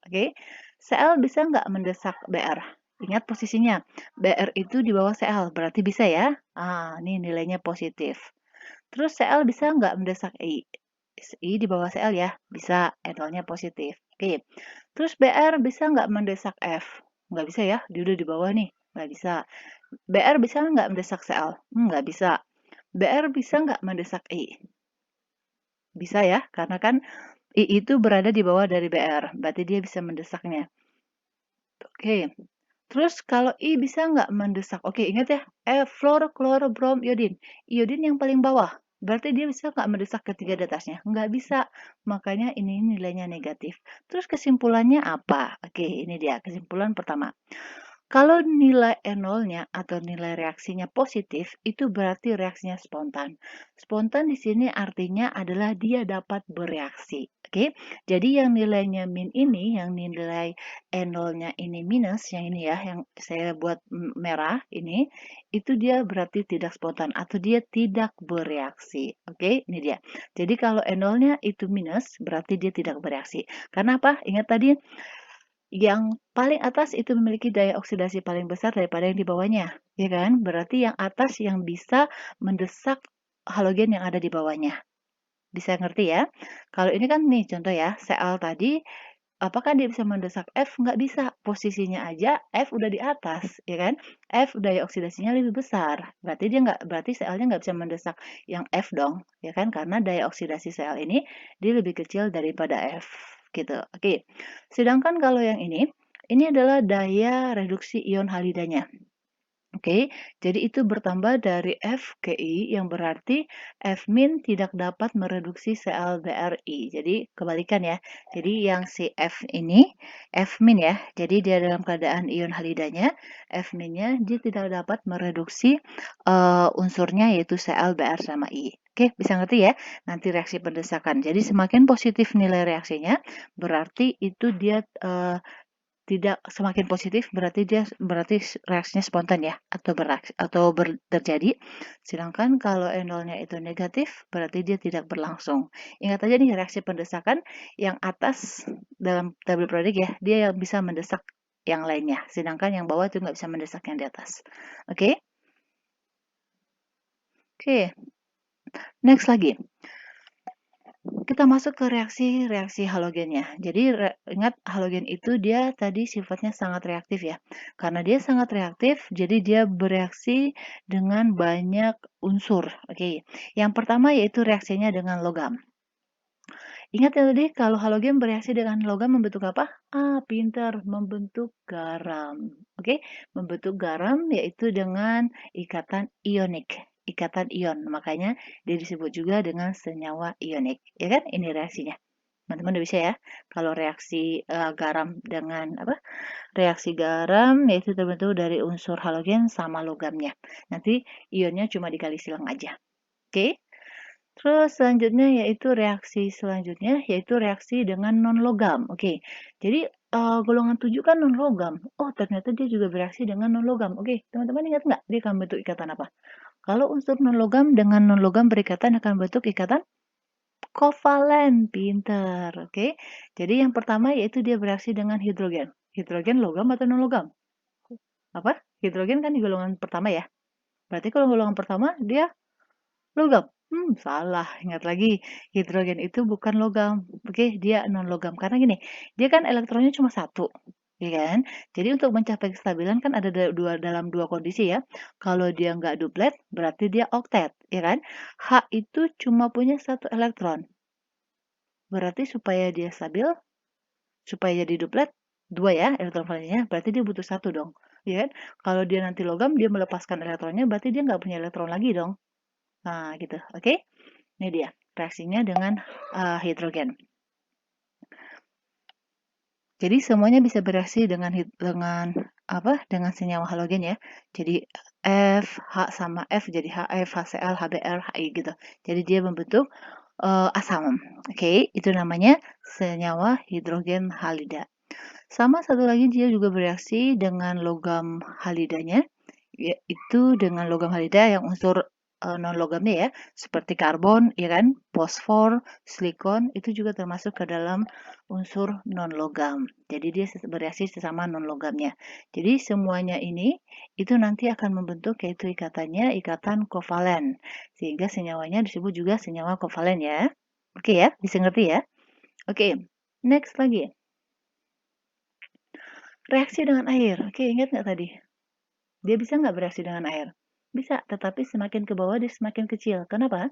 Oke, Cl bisa nggak mendesak Br? Ingat posisinya, Br itu di bawah Cl, berarti bisa ya. Ini nilainya positif. Terus Cl bisa nggak mendesak I? I di bawah Cl ya, bisa, NO-nya positif. Oke, terus Br bisa nggak mendesak F? Nggak bisa ya, dia udah di bawah nih, nggak bisa. Br bisa nggak mendesak Cl? Nggak bisa. Br bisa nggak mendesak I? Bisa ya, karena kan I itu berada di bawah dari Br, berarti dia bisa mendesaknya. Oke, terus kalau I bisa nggak mendesak? Oke, ingat ya, fluor, klor, brom, iodin. Iodin yang paling bawah, berarti dia bisa nggak mendesak ketiga di atasnya? Nggak bisa, makanya ini nilainya negatif. Terus kesimpulannya apa? Oke, ini dia kesimpulan pertama. Kalau nilai NO-nya atau nilai reaksinya positif, itu berarti reaksinya spontan. Spontan di sini artinya adalah dia dapat bereaksi. Oke, jadi yang nilainya min ini, yang nilai NO-nya ini minus, yang ini ya, yang saya buat merah ini, itu dia berarti tidak spontan atau dia tidak bereaksi. Oke, ini dia. Jadi kalau NO-nya itu minus, berarti dia tidak bereaksi. Karena apa? Ingat tadi, yang paling atas itu memiliki daya oksidasi paling besar daripada yang di bawahnya, ya kan? Berarti yang atas yang bisa mendesak halogen yang ada di bawahnya. Bisa ngerti ya? Kalau ini kan nih contoh ya, Cl tadi, apakah dia bisa mendesak F? Nggak bisa. Posisinya aja F udah di atas, ya kan? F daya oksidasinya lebih besar. Berarti Cl-nya nggak bisa mendesak yang F dong, ya kan? Karena daya oksidasi Cl ini dia lebih kecil daripada F gitu. Oke. Sedangkan kalau yang ini adalah daya reduksi ion halidanya. Oke, jadi itu bertambah dari F ke I yang berarti F min tidak dapat mereduksi ClBrI. Jadi kebalikan ya. Jadi yang si F ini, F min ya. Jadi dia dalam keadaan ion halidanya, F minnya dia tidak dapat mereduksi unsurnya yaitu ClBr sama I. Oke, bisa ngerti ya? Nanti reaksi pendesakan. Jadi semakin positif nilai reaksinya, berarti itu dia tidak semakin positif berarti reaksinya spontan ya atau terjadi. Sedangkan kalau NO-nya itu negatif berarti dia tidak berlangsung. Ingat aja nih reaksi pendesakan yang atas dalam tabel periodik ya, dia yang bisa mendesak yang lainnya. Sedangkan yang bawah itu nggak bisa mendesak yang di atas. Oke? Oke. Next lagi. Kita masuk ke reaksi halogennya. Jadi ingat halogen itu dia tadi sifatnya sangat reaktif ya. Karena dia sangat reaktif, jadi dia bereaksi dengan banyak unsur. Oke. Yang pertama yaitu reaksinya dengan logam. Ingat ya tadi kalau halogen bereaksi dengan logam membentuk apa? Pintar, membentuk garam. Oke, membentuk garam yaitu dengan ikatan ionik, ikatan ion. Makanya dia disebut juga dengan senyawa ionik. Ya kan? Ini reaksinya. Teman-teman udah bisa ya. Kalau reaksi garam dengan apa? Reaksi garam yaitu terbentuk dari unsur halogen sama logamnya. Nanti ionnya cuma dikali silang aja. Oke? Terus selanjutnya yaitu reaksi dengan non-logam. Oke, jadi golongan 7 kan non-logam. Oh, ternyata dia juga bereaksi dengan non-logam. Oke, teman-teman ingat nggak dia akan bentuk ikatan apa? Kalau unsur non-logam dengan non-logam berikatan akan bentuk ikatan Kovalen, pinter. Oke. Jadi yang pertama yaitu dia bereaksi dengan hidrogen. Hidrogen logam atau non-logam? Apa? Hidrogen kan di golongan pertama ya. Berarti kalau golongan pertama dia logam. Salah. Ingat lagi, hidrogen itu bukan logam. Oke, dia non-logam. Karena gini, dia kan elektronnya cuma satu. Ya kan? Jadi untuk mencapai kestabilan kan ada dalam dua kondisi ya. Kalau dia nggak duplet, berarti dia oktet. Ya kan? H itu cuma punya satu elektron. Berarti supaya dia stabil, supaya jadi duplet, dua ya elektron valensinya, berarti dia butuh satu dong. Ya kan? Kalau dia nanti logam, dia melepaskan elektronnya, berarti dia nggak punya elektron lagi dong. Nah, gitu. Oke? Ini dia reaksinya dengan hidrogen. Jadi semuanya bisa bereaksi dengan dengan senyawa halogen ya. Jadi F, H sama F jadi HF, HCl, HBr, HI gitu. Jadi dia membentuk asam. Oke, itu namanya senyawa hidrogen halida. Sama satu lagi dia juga bereaksi dengan logam halidanya, yaitu dengan logam halida yang unsur non-logamnya ya, seperti karbon, ya kan, fosfor, silikon, itu juga termasuk ke dalam unsur non-logam. Jadi dia bereaksi sesama non-logamnya. Jadi semuanya ini itu nanti akan membentuk yaitu ikatannya ikatan kovalen, sehingga senyawanya disebut juga senyawa kovalen ya. Oke ya, bisa ngerti ya? Oke, next lagi. Reaksi dengan air. Oke, ingat nggak tadi? Dia bisa nggak bereaksi dengan air? Bisa, tetapi semakin ke bawah dia semakin kecil. Kenapa?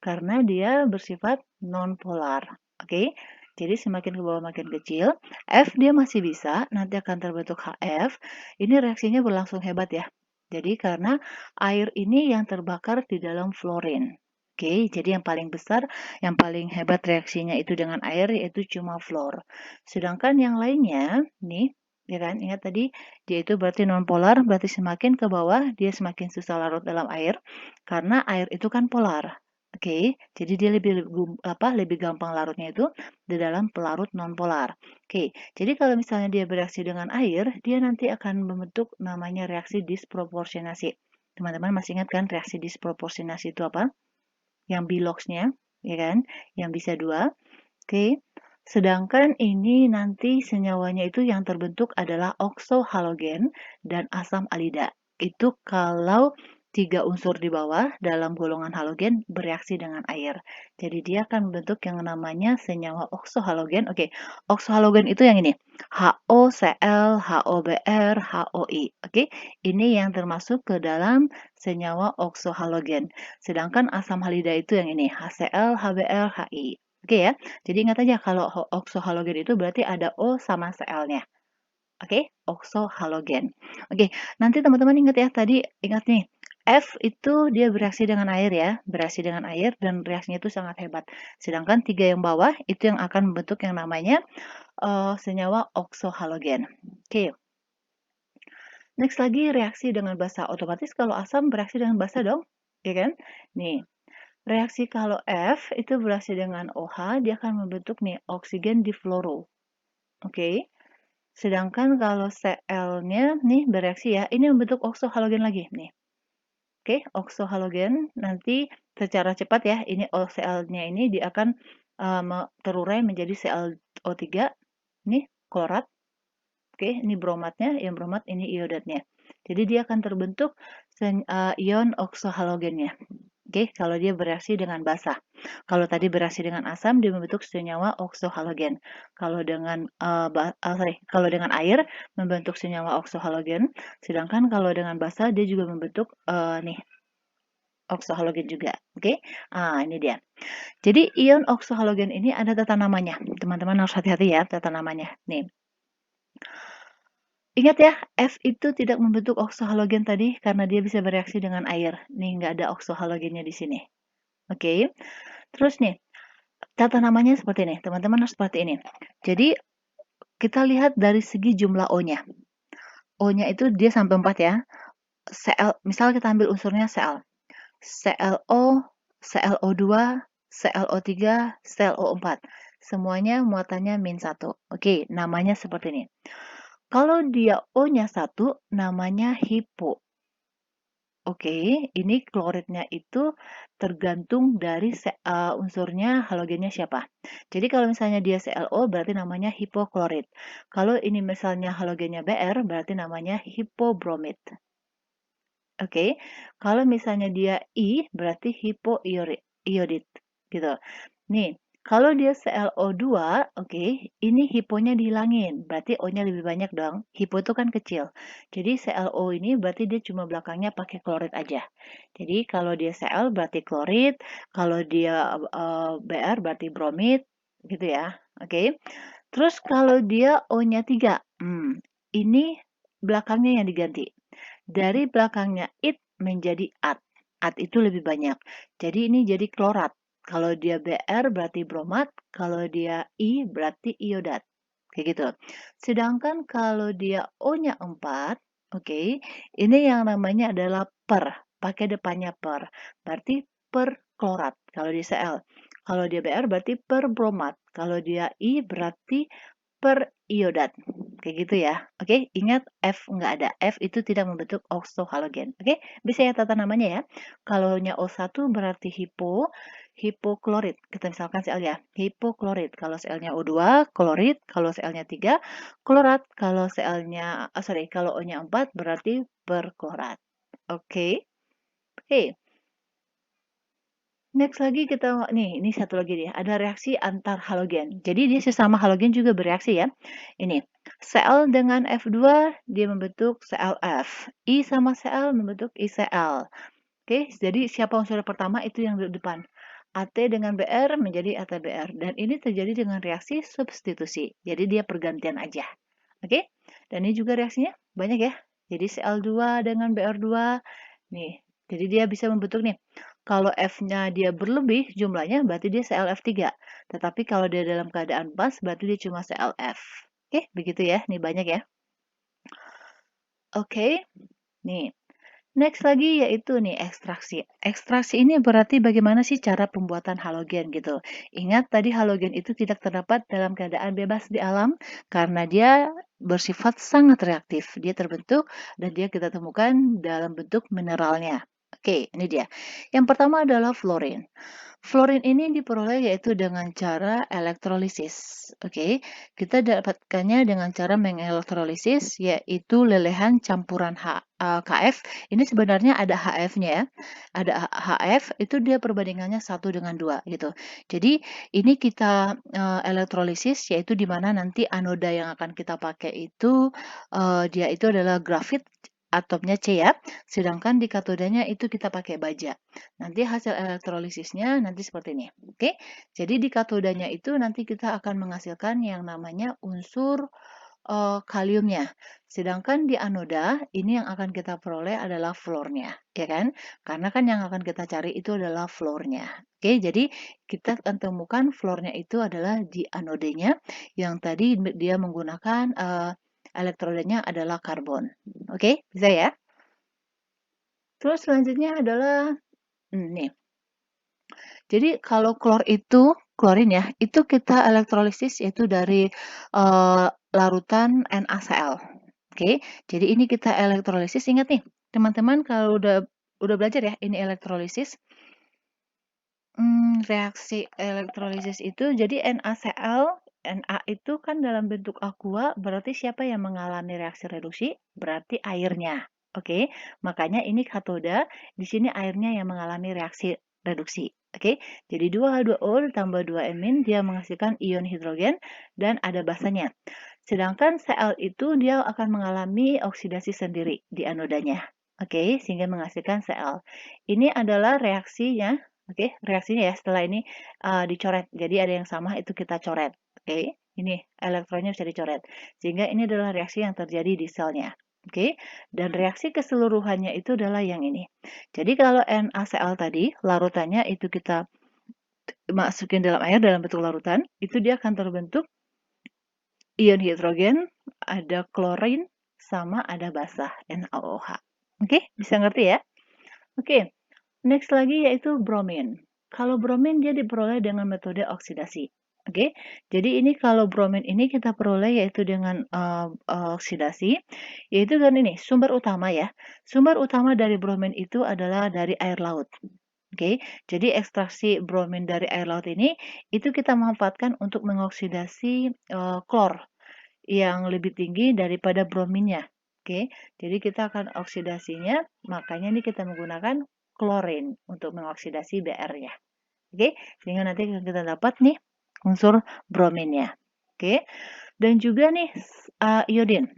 Karena dia bersifat non-polar. Oke, jadi semakin ke bawah makin kecil. F dia masih bisa, nanti akan terbentuk HF. Ini reaksinya berlangsung hebat ya. Jadi karena air ini yang terbakar di dalam fluorin. Oke, jadi yang paling besar, yang paling hebat reaksinya itu dengan air yaitu cuma fluor. Sedangkan yang lainnya, nih, ya kan, ingat tadi dia itu berarti non-polar, berarti semakin ke bawah dia semakin susah larut dalam air, karena air itu kan polar. Oke, jadi dia lebih gampang larutnya itu di dalam pelarut nonpolar. Oke, jadi kalau misalnya dia bereaksi dengan air, dia nanti akan membentuk namanya reaksi disproporsionasi. Teman-teman masih ingat kan reaksi disproporsionasi itu apa? Yang biloxnya, ya kan? Yang bisa dua. Oke, sedangkan ini nanti senyawanya itu yang terbentuk adalah oksohalogen dan asam alida. Itu kalau tiga unsur di bawah dalam golongan halogen bereaksi dengan air. Jadi dia akan membentuk yang namanya senyawa oksohalogen. Oke, oksohalogen itu yang ini. HOCl, HOBr, HOI. Oke, ini yang termasuk ke dalam senyawa oksohalogen. Sedangkan asam halida itu yang ini, HCl, HBr, HI. Oke ya, jadi ingat aja kalau oksohalogen itu berarti ada O sama Cl-nya. Oke, oksohalogen. Oke, nanti teman-teman ingat ya, tadi ingat nih, F itu dia bereaksi dengan air ya, bereaksi dengan air dan reaksinya itu sangat hebat. Sedangkan tiga yang bawah itu yang akan membentuk yang namanya senyawa oksohalogen. Oke, next lagi reaksi dengan basa. Otomatis kalau asam bereaksi dengan basa dong, ya kan? Nih, reaksi kalau F itu bereaksi dengan OH, dia akan membentuk nih oksigen difluoro. Oke. Sedangkan kalau Cl-nya nih bereaksi ya, ini membentuk oksohalogen lagi nih. Oke, oksohalogen nanti secara cepat ya, ini Cl-nya ini dia akan terurai menjadi ClO3. Nih, klorat. Oke, ini bromatnya, yang bromat ini iodatnya. Jadi dia akan terbentuk ion oksohalogennya. Oke, kalau dia bereaksi dengan basa. Kalau tadi bereaksi dengan asam, dia membentuk senyawa oksohalogen. Kalau dengan kalau dengan air membentuk senyawa oksohalogen, sedangkan kalau dengan basa dia juga membentuk nih oksohalogen juga. Oke, ini dia. Jadi ion oksohalogen ini ada tata namanya. Teman-teman harus hati-hati ya tata namanya. Nih. Ingat ya, F itu tidak membentuk oksohalogen tadi karena dia bisa bereaksi dengan air. Nih, nggak ada oksohalogennya di sini. Oke, terus nih, tata namanya seperti ini. Teman-teman harus seperti ini. Jadi, kita lihat dari segi jumlah O-nya. O-nya itu dia sampai 4 ya. Misal kita ambil unsurnya Cl. ClO, ClO2, ClO3, ClO4. Semuanya muatannya -1. Oke, namanya seperti ini. Kalau dia O-nya 1, namanya hipo. Oke, ini kloridnya itu tergantung dari unsurnya halogennya siapa. Jadi kalau misalnya dia ClO berarti namanya hipoklorid. Kalau ini misalnya halogennya Br berarti namanya hipobromid. Oke, kalau misalnya dia I berarti hipoiodid gitu. Nih, kalau dia ClO2, oke, ini hiponya dihilangin, berarti O-nya lebih banyak dong. Hipo itu kan kecil. Jadi ClO ini berarti dia cuma belakangnya pakai klorid aja. Jadi kalau dia Cl berarti klorid, kalau dia Br berarti bromid, gitu ya. Oke. Terus kalau dia O-nya 3, ini belakangnya yang diganti. Dari belakangnya it menjadi at. At itu lebih banyak. Jadi ini jadi klorat. Kalau dia Br berarti bromat, kalau dia I berarti iodat. Kayak gitu. Sedangkan kalau dia O-nya 4, oke, ini yang namanya adalah per. Pakai depannya per. Berarti perklorat kalau di Cl. Kalau dia Br berarti perbromat. Kalau dia I berarti periodat. Kayak gitu ya. Oke, ingat F nggak ada. F itu tidak membentuk oksohalogen. Oke, bisa ya tata namanya ya. Kalau nya O1 berarti hipoklorid. Kita misalkan Cl ya, hipoklorid. Kalau Cl-nya O2, klorid. Kalau Cl-nya 3, klorat. Kalau Cl-nya, kalau O-nya 4 berarti perklorat. Oke. Oke, next lagi kita, nih, ini satu lagi nih, ada reaksi antar halogen. Jadi dia sesama halogen juga bereaksi ya. Ini, Cl dengan F2 dia membentuk ClF. I sama Cl membentuk ICl. Oke, jadi siapa unsur pertama itu yang di depan. At dengan Br menjadi AtBr. Dan ini terjadi dengan reaksi substitusi. Jadi dia pergantian aja. Oke, dan ini juga reaksinya banyak ya. Jadi Cl2 dengan Br2. Nih, jadi dia bisa membentuk nih. Kalau F-nya dia berlebih jumlahnya berarti dia ClF3. Tetapi kalau dia dalam keadaan pas berarti dia cuma ClF. Oke, begitu ya. Nih banyak ya. Oke, nih. Next lagi yaitu nih ekstraksi. Ekstraksi ini berarti bagaimana sih cara pembuatan halogen gitu. Ingat tadi halogen itu tidak terdapat dalam keadaan bebas di alam karena dia bersifat sangat reaktif. Dia terbentuk dan dia kita temukan dalam bentuk mineralnya. Oke, ini dia. Yang pertama adalah fluorine. Fluorine ini diperoleh yaitu dengan cara elektrolisis. Oke, kita dapatkannya dengan cara mengelektrolisis yaitu lelehan campuran KF. Ini sebenarnya ada HF-nya ya. Ada HF itu dia perbandingannya 1 dengan 2 gitu. Jadi ini kita elektrolisis yaitu di mana nanti anoda yang akan kita pakai itu dia itu adalah grafit atomnya C ya. Sedangkan di katodanya itu kita pakai baja. Nanti hasil elektrolisisnya nanti seperti ini. Oke. Jadi di katodanya itu nanti kita akan menghasilkan yang namanya unsur kaliumnya. Sedangkan di anoda ini yang akan kita peroleh adalah fluornya, ya kan? Karena kan yang akan kita cari itu adalah fluornya. Oke, jadi kita akan temukan fluornya itu adalah di anodenya yang tadi dia menggunakan elektrodanya adalah karbon. Oke, bisa ya? Terus selanjutnya adalah nih. Jadi kalau klorin ya, itu kita elektrolisis yaitu dari larutan NaCl. Oke, jadi ini kita elektrolisis. Ingat nih, teman-teman kalau udah belajar ya, ini elektrolisis. Reaksi elektrolisis itu jadi NaCl, Na itu kan dalam bentuk aqua, berarti siapa yang mengalami reaksi reduksi? Berarti airnya. Oke, makanya ini katoda, di sini airnya yang mengalami reaksi reduksi. Oke, jadi 2H2O ditambah 2-min dia menghasilkan ion hidrogen dan ada basanya. Sedangkan Cl itu dia akan mengalami oksidasi sendiri di anodanya. Oke, sehingga menghasilkan Cl. Ini adalah reaksinya. Oke, reaksinya ya setelah ini dicoret. Jadi ada yang sama itu kita coret. Oke, ini elektronnya bisa dicoret. Sehingga ini adalah reaksi yang terjadi di selnya. Oke, dan reaksi keseluruhannya itu adalah yang ini. Jadi kalau NaCl tadi, larutannya itu kita masukin dalam air dalam bentuk larutan, itu dia akan terbentuk ion hidrogen, ada klorin, sama ada basah, NaOH. Oke, bisa ngerti ya? Oke, next lagi yaitu bromin. Kalau bromin dia diperoleh dengan metode oksidasi. Oke, jadi ini kalau bromin ini kita peroleh yaitu dengan oksidasi, yaitu kan ini sumber utama ya. Sumber utama dari bromin itu adalah dari air laut. Oke, jadi ekstraksi bromin dari air laut ini itu kita manfaatkan untuk mengoksidasi klor yang lebih tinggi daripada brominnya. Oke, jadi kita akan oksidasinya, makanya ini kita menggunakan klorin untuk mengoksidasi BR-nya. Oke, sehingga nanti kita dapat nih unsur brominnya. Oke, dan juga nih iodin.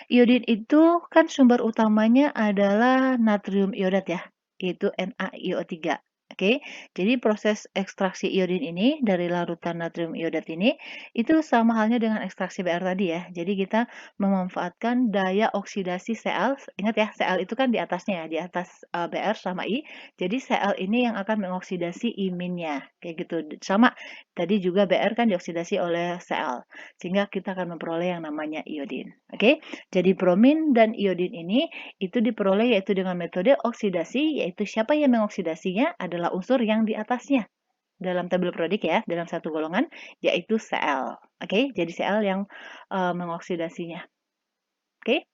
Iodin itu kan sumber utamanya adalah natrium iodat ya, yaitu NaIO3. Oke, jadi proses ekstraksi iodin ini dari larutan natrium iodat ini itu sama halnya dengan ekstraksi Br tadi ya. Jadi kita memanfaatkan daya oksidasi Cl. Ingat ya, Cl itu kan di atasnya ya, di atas Br sama I. Jadi Cl ini yang akan mengoksidasi iminnya, kayak gitu. Sama tadi juga Br kan dioksidasi oleh Cl, sehingga kita akan memperoleh yang namanya iodin. Oke. Jadi bromin dan iodin ini itu diperoleh yaitu dengan metode oksidasi, yaitu siapa yang mengoksidasinya adalah unsur yang di atasnya dalam tabel periodik ya, dalam satu golongan, yaitu Cl. Oke, jadi Cl yang mengoksidasinya. Oke.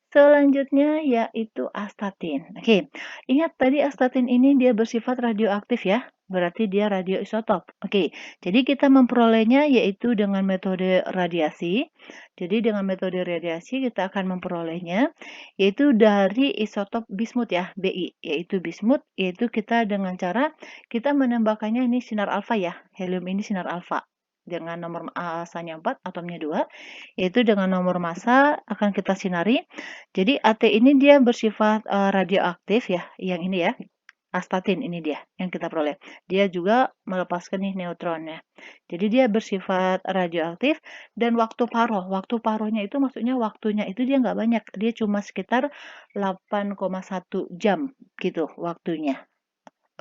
Selanjutnya yaitu astatin. Oke, ingat tadi astatin ini dia bersifat radioaktif ya, berarti dia radioisotop. Oke, jadi kita memperolehnya yaitu dengan metode radiasi. Jadi dengan metode radiasi kita akan memperolehnya yaitu dari isotop bismut ya, Bi, yaitu bismut, yaitu kita dengan cara kita menambahkannya ini sinar alfa ya, helium ini sinar alfa dengan nomor masanya 4, atomnya 2, yaitu dengan nomor massa akan kita sinari. Jadi AT ini dia bersifat radioaktif ya, yang ini ya, astatin ini dia yang kita peroleh. Dia juga melepaskan nih neutronnya. Jadi dia bersifat radioaktif dan waktu parohnya itu maksudnya waktunya itu dia nggak banyak, dia cuma sekitar 8,1 jam gitu waktunya.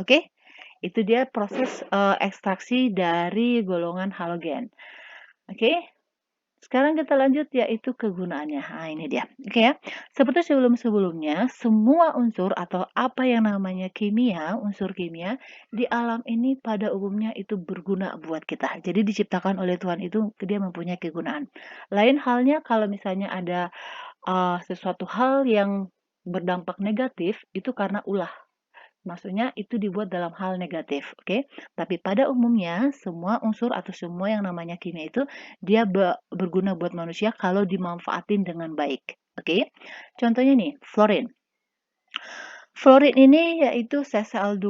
Oke? Itu dia proses ekstraksi dari golongan halogen. Oke? Sekarang kita lanjut yaitu kegunaannya. Nah, ini dia. Oke ya. Seperti sebelum-sebelumnya, semua unsur atau apa yang namanya kimia, unsur kimia di alam ini pada umumnya itu berguna buat kita. Jadi diciptakan oleh Tuhan itu dia mempunyai kegunaan. Lain halnya kalau misalnya ada sesuatu hal yang berdampak negatif itu karena ulah. Maksudnya itu dibuat dalam hal negatif, oke? Tapi pada umumnya semua unsur atau semua yang namanya kimia itu dia berguna buat manusia kalau dimanfaatin dengan baik, oke? Contohnya nih, fluorin. Fluorin ini yaitu CCl2,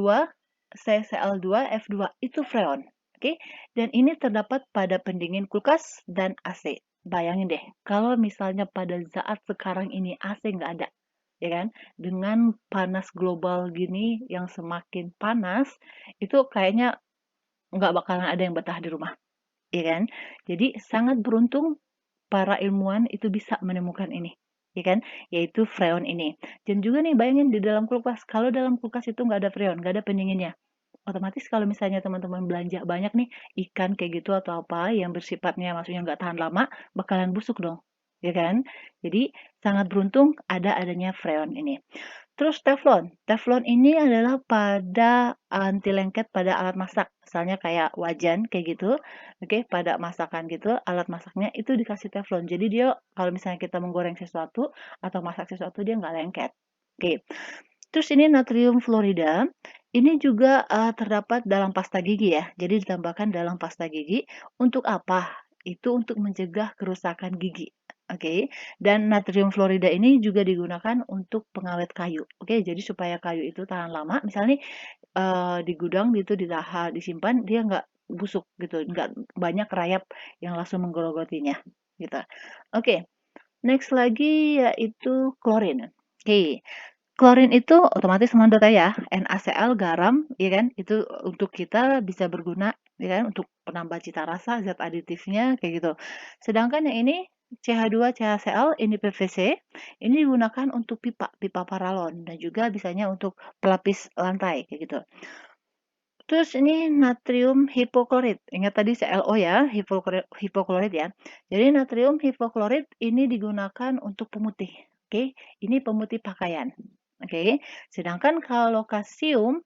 F2 itu freon, oke? Dan ini terdapat pada pendingin kulkas dan AC. Bayangin deh, kalau misalnya pada saat sekarang ini AC nggak ada, ya kan? Dengan panas global gini yang semakin panas, itu kayaknya nggak bakalan ada yang betah di rumah, ya kan? Jadi sangat beruntung para ilmuwan itu bisa menemukan ini, ya kan? Yaitu freon ini. Dan juga nih bayangin di dalam kulkas, kalau dalam kulkas itu nggak ada freon, nggak ada pendinginnya. Otomatis kalau misalnya teman-teman belanja banyak nih ikan kayak gitu atau apa yang bersifatnya maksudnya nggak tahan lama, bakalan busuk dong, ya kan? Jadi sangat beruntung adanya freon ini. Terus teflon. Teflon ini adalah pada anti lengket pada alat masak. Misalnya kayak wajan kayak gitu. Oke, pada masakan gitu, alat masaknya itu dikasih teflon. Jadi dia kalau misalnya kita menggoreng sesuatu atau masak sesuatu dia nggak lengket. Oke. Terus ini natrium fluorida. Ini juga terdapat dalam pasta gigi ya. Jadi ditambahkan dalam pasta gigi. Untuk apa? Itu untuk mencegah kerusakan gigi. Oke, dan natrium fluorida ini juga digunakan untuk pengawet kayu. Oke, jadi supaya kayu itu tahan lama. Misalnya di gudang gitu ditahan, disimpan, dia nggak busuk gitu, nggak banyak rayap yang langsung menggerogotinya gitu. Oke, next lagi yaitu klorin. Oke, klorin itu otomatis teman-teman tahu ya, NaCl garam, ya kan? Itu untuk kita bisa berguna, ya kan? Untuk penambah cita rasa, zat aditifnya kayak gitu. Sedangkan yang ini CH2 CHCl ini PVC, ini digunakan untuk pipa, pipa paralon dan juga bisanya untuk pelapis lantai kayak gitu. Terus ini natrium hipoklorit. Ingat tadi ClO ya, hipoklorit ya. Jadi natrium hipoklorit ini digunakan untuk pemutih. Oke, ini pemutih pakaian. Oke. Sedangkan kalau kalsium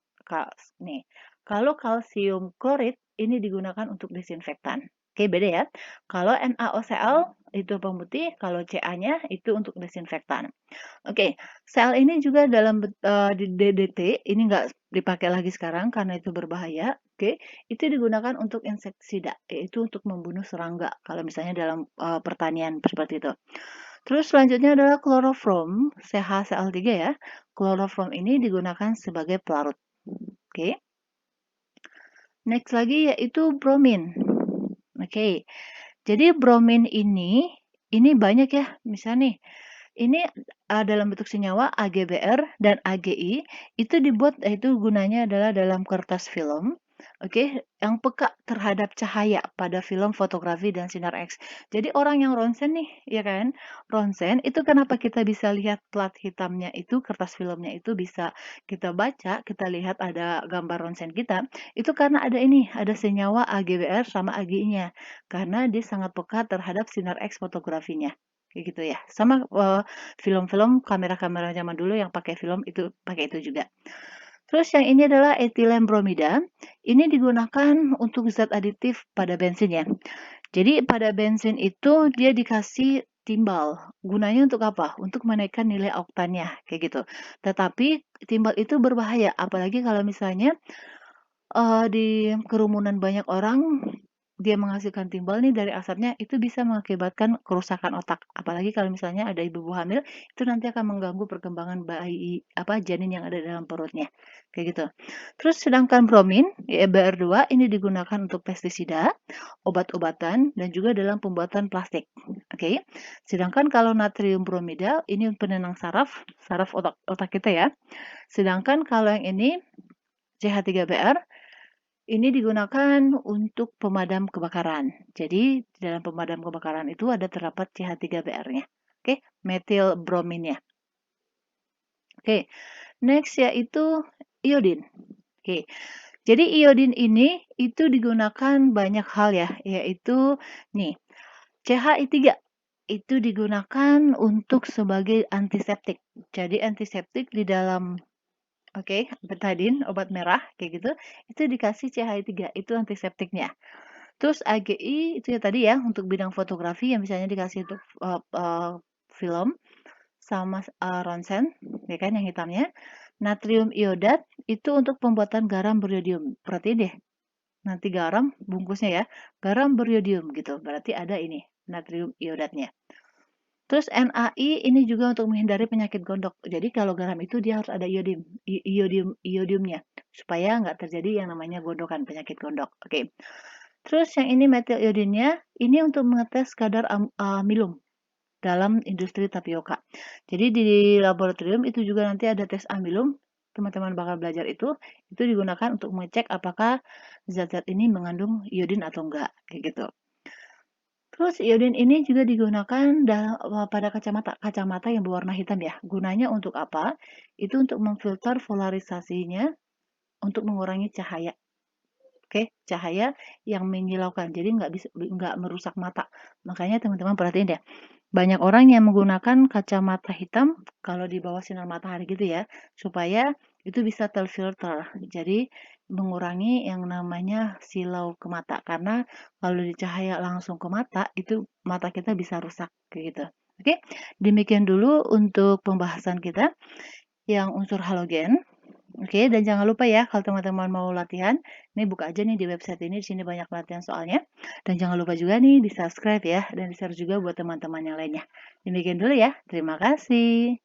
nih, Kalau kalsium klorid ini digunakan untuk desinfektan. Oke, beda ya. Kalau NaOCl itu pemutih, kalau Ca-nya itu untuk desinfektan. Oke, sel ini juga di DDT, ini nggak dipakai lagi sekarang karena itu berbahaya. Oke, itu digunakan untuk insektisida, yaitu untuk membunuh serangga. Kalau misalnya dalam pertanian seperti itu. Terus selanjutnya adalah klorofrom, CHCl3 ya. Klorofrom ini digunakan sebagai pelarut. Oke. Next lagi yaitu bromin. Oke. Jadi bromin ini banyak ya. Misalnya nih, ini dalam bentuk senyawa AgBr dan AgI itu dibuat itu gunanya adalah dalam kertas film. Oke, yang peka terhadap cahaya pada film fotografi dan sinar X. Jadi orang yang ronsen nih, ya kan? Ronsen itu kenapa kita bisa lihat plat hitamnya itu, kertas filmnya itu bisa kita baca, kita lihat ada gambar ronsen kita, itu karena ada ini, ada senyawa AgBr sama AgI-nya. Karena dia sangat peka terhadap sinar X fotografinya. Kayak gitu ya. Sama film-film kamera-kamera zaman dulu yang pakai film itu pakai itu juga. Terus yang ini adalah etilen bromida. Ini digunakan untuk zat aditif pada bensin ya. Jadi pada bensin itu dia dikasih timbal. Gunanya untuk apa? Untuk menaikkan nilai oktannya kayak gitu. Tetapi timbal itu berbahaya apalagi kalau misalnya di kerumunan banyak orang, dia menghasilkan timbal nih dari asapnya, itu bisa mengakibatkan kerusakan otak. Apalagi kalau misalnya ada ibu hamil, itu nanti akan mengganggu perkembangan janin yang ada dalam perutnya. Kayak gitu. Terus sedangkan bromin, ya Br2 ini digunakan untuk pestisida, obat-obatan, dan juga dalam pembuatan plastik. Oke. Sedangkan kalau natrium bromida ini penenang saraf otak kita ya. Sedangkan kalau yang ini CH3Br ini digunakan untuk pemadam kebakaran. Jadi, di dalam pemadam kebakaran itu ada terdapat CH3Br-nya. Oke, metil brominnya. Oke, next yaitu iodin. Oke, jadi iodin ini itu digunakan banyak hal ya, yaitu nih, CHI3 itu digunakan untuk sebagai antiseptik. Jadi antiseptik di dalam betadine, obat merah kayak gitu, itu dikasih CH3, itu antiseptiknya. Terus AgI itu ya tadi ya untuk bidang fotografi yang misalnya dikasih untuk film sama ronsen, ya kan yang hitamnya. Natrium iodat itu untuk pembuatan garam beriodium. Perhatiin deh, nanti garam bungkusnya ya, garam beriodium gitu. Berarti ada ini natrium iodatnya. Terus NaI ini juga untuk menghindari penyakit gondok. Jadi kalau garam itu dia harus ada iodiumnya supaya nggak terjadi yang namanya gondokan, penyakit gondok. Oke. Terus yang ini metil iodinnya ini untuk mengetes kadar amilum dalam industri tapioka. Jadi di laboratorium itu juga nanti ada tes amilum. Teman-teman bakal belajar itu digunakan untuk mengecek apakah zat-zat ini mengandung iodin atau enggak, kayak gitu. Terus iodin ini juga digunakan pada kacamata yang berwarna hitam ya. Gunanya untuk apa? Itu untuk memfilter polarisasinya untuk mengurangi cahaya. Oke, cahaya yang menyilaukan. Jadi nggak merusak mata. Makanya teman-teman perhatiin deh. Banyak orang yang menggunakan kacamata hitam kalau di bawah sinar matahari gitu ya, supaya itu bisa terfilter. Jadi mengurangi yang namanya silau ke mata karena kalau dicahaya langsung ke mata itu mata kita bisa rusak kayak gitu. Oke, demikian dulu untuk pembahasan kita yang unsur halogen. Oke, dan jangan lupa ya kalau teman-teman mau latihan, ini buka aja nih di website ini, di sini banyak latihan soalnya. Dan jangan lupa juga nih di subscribe ya, dan di share juga buat teman-teman yang lainnya. Demikian dulu ya, terima kasih.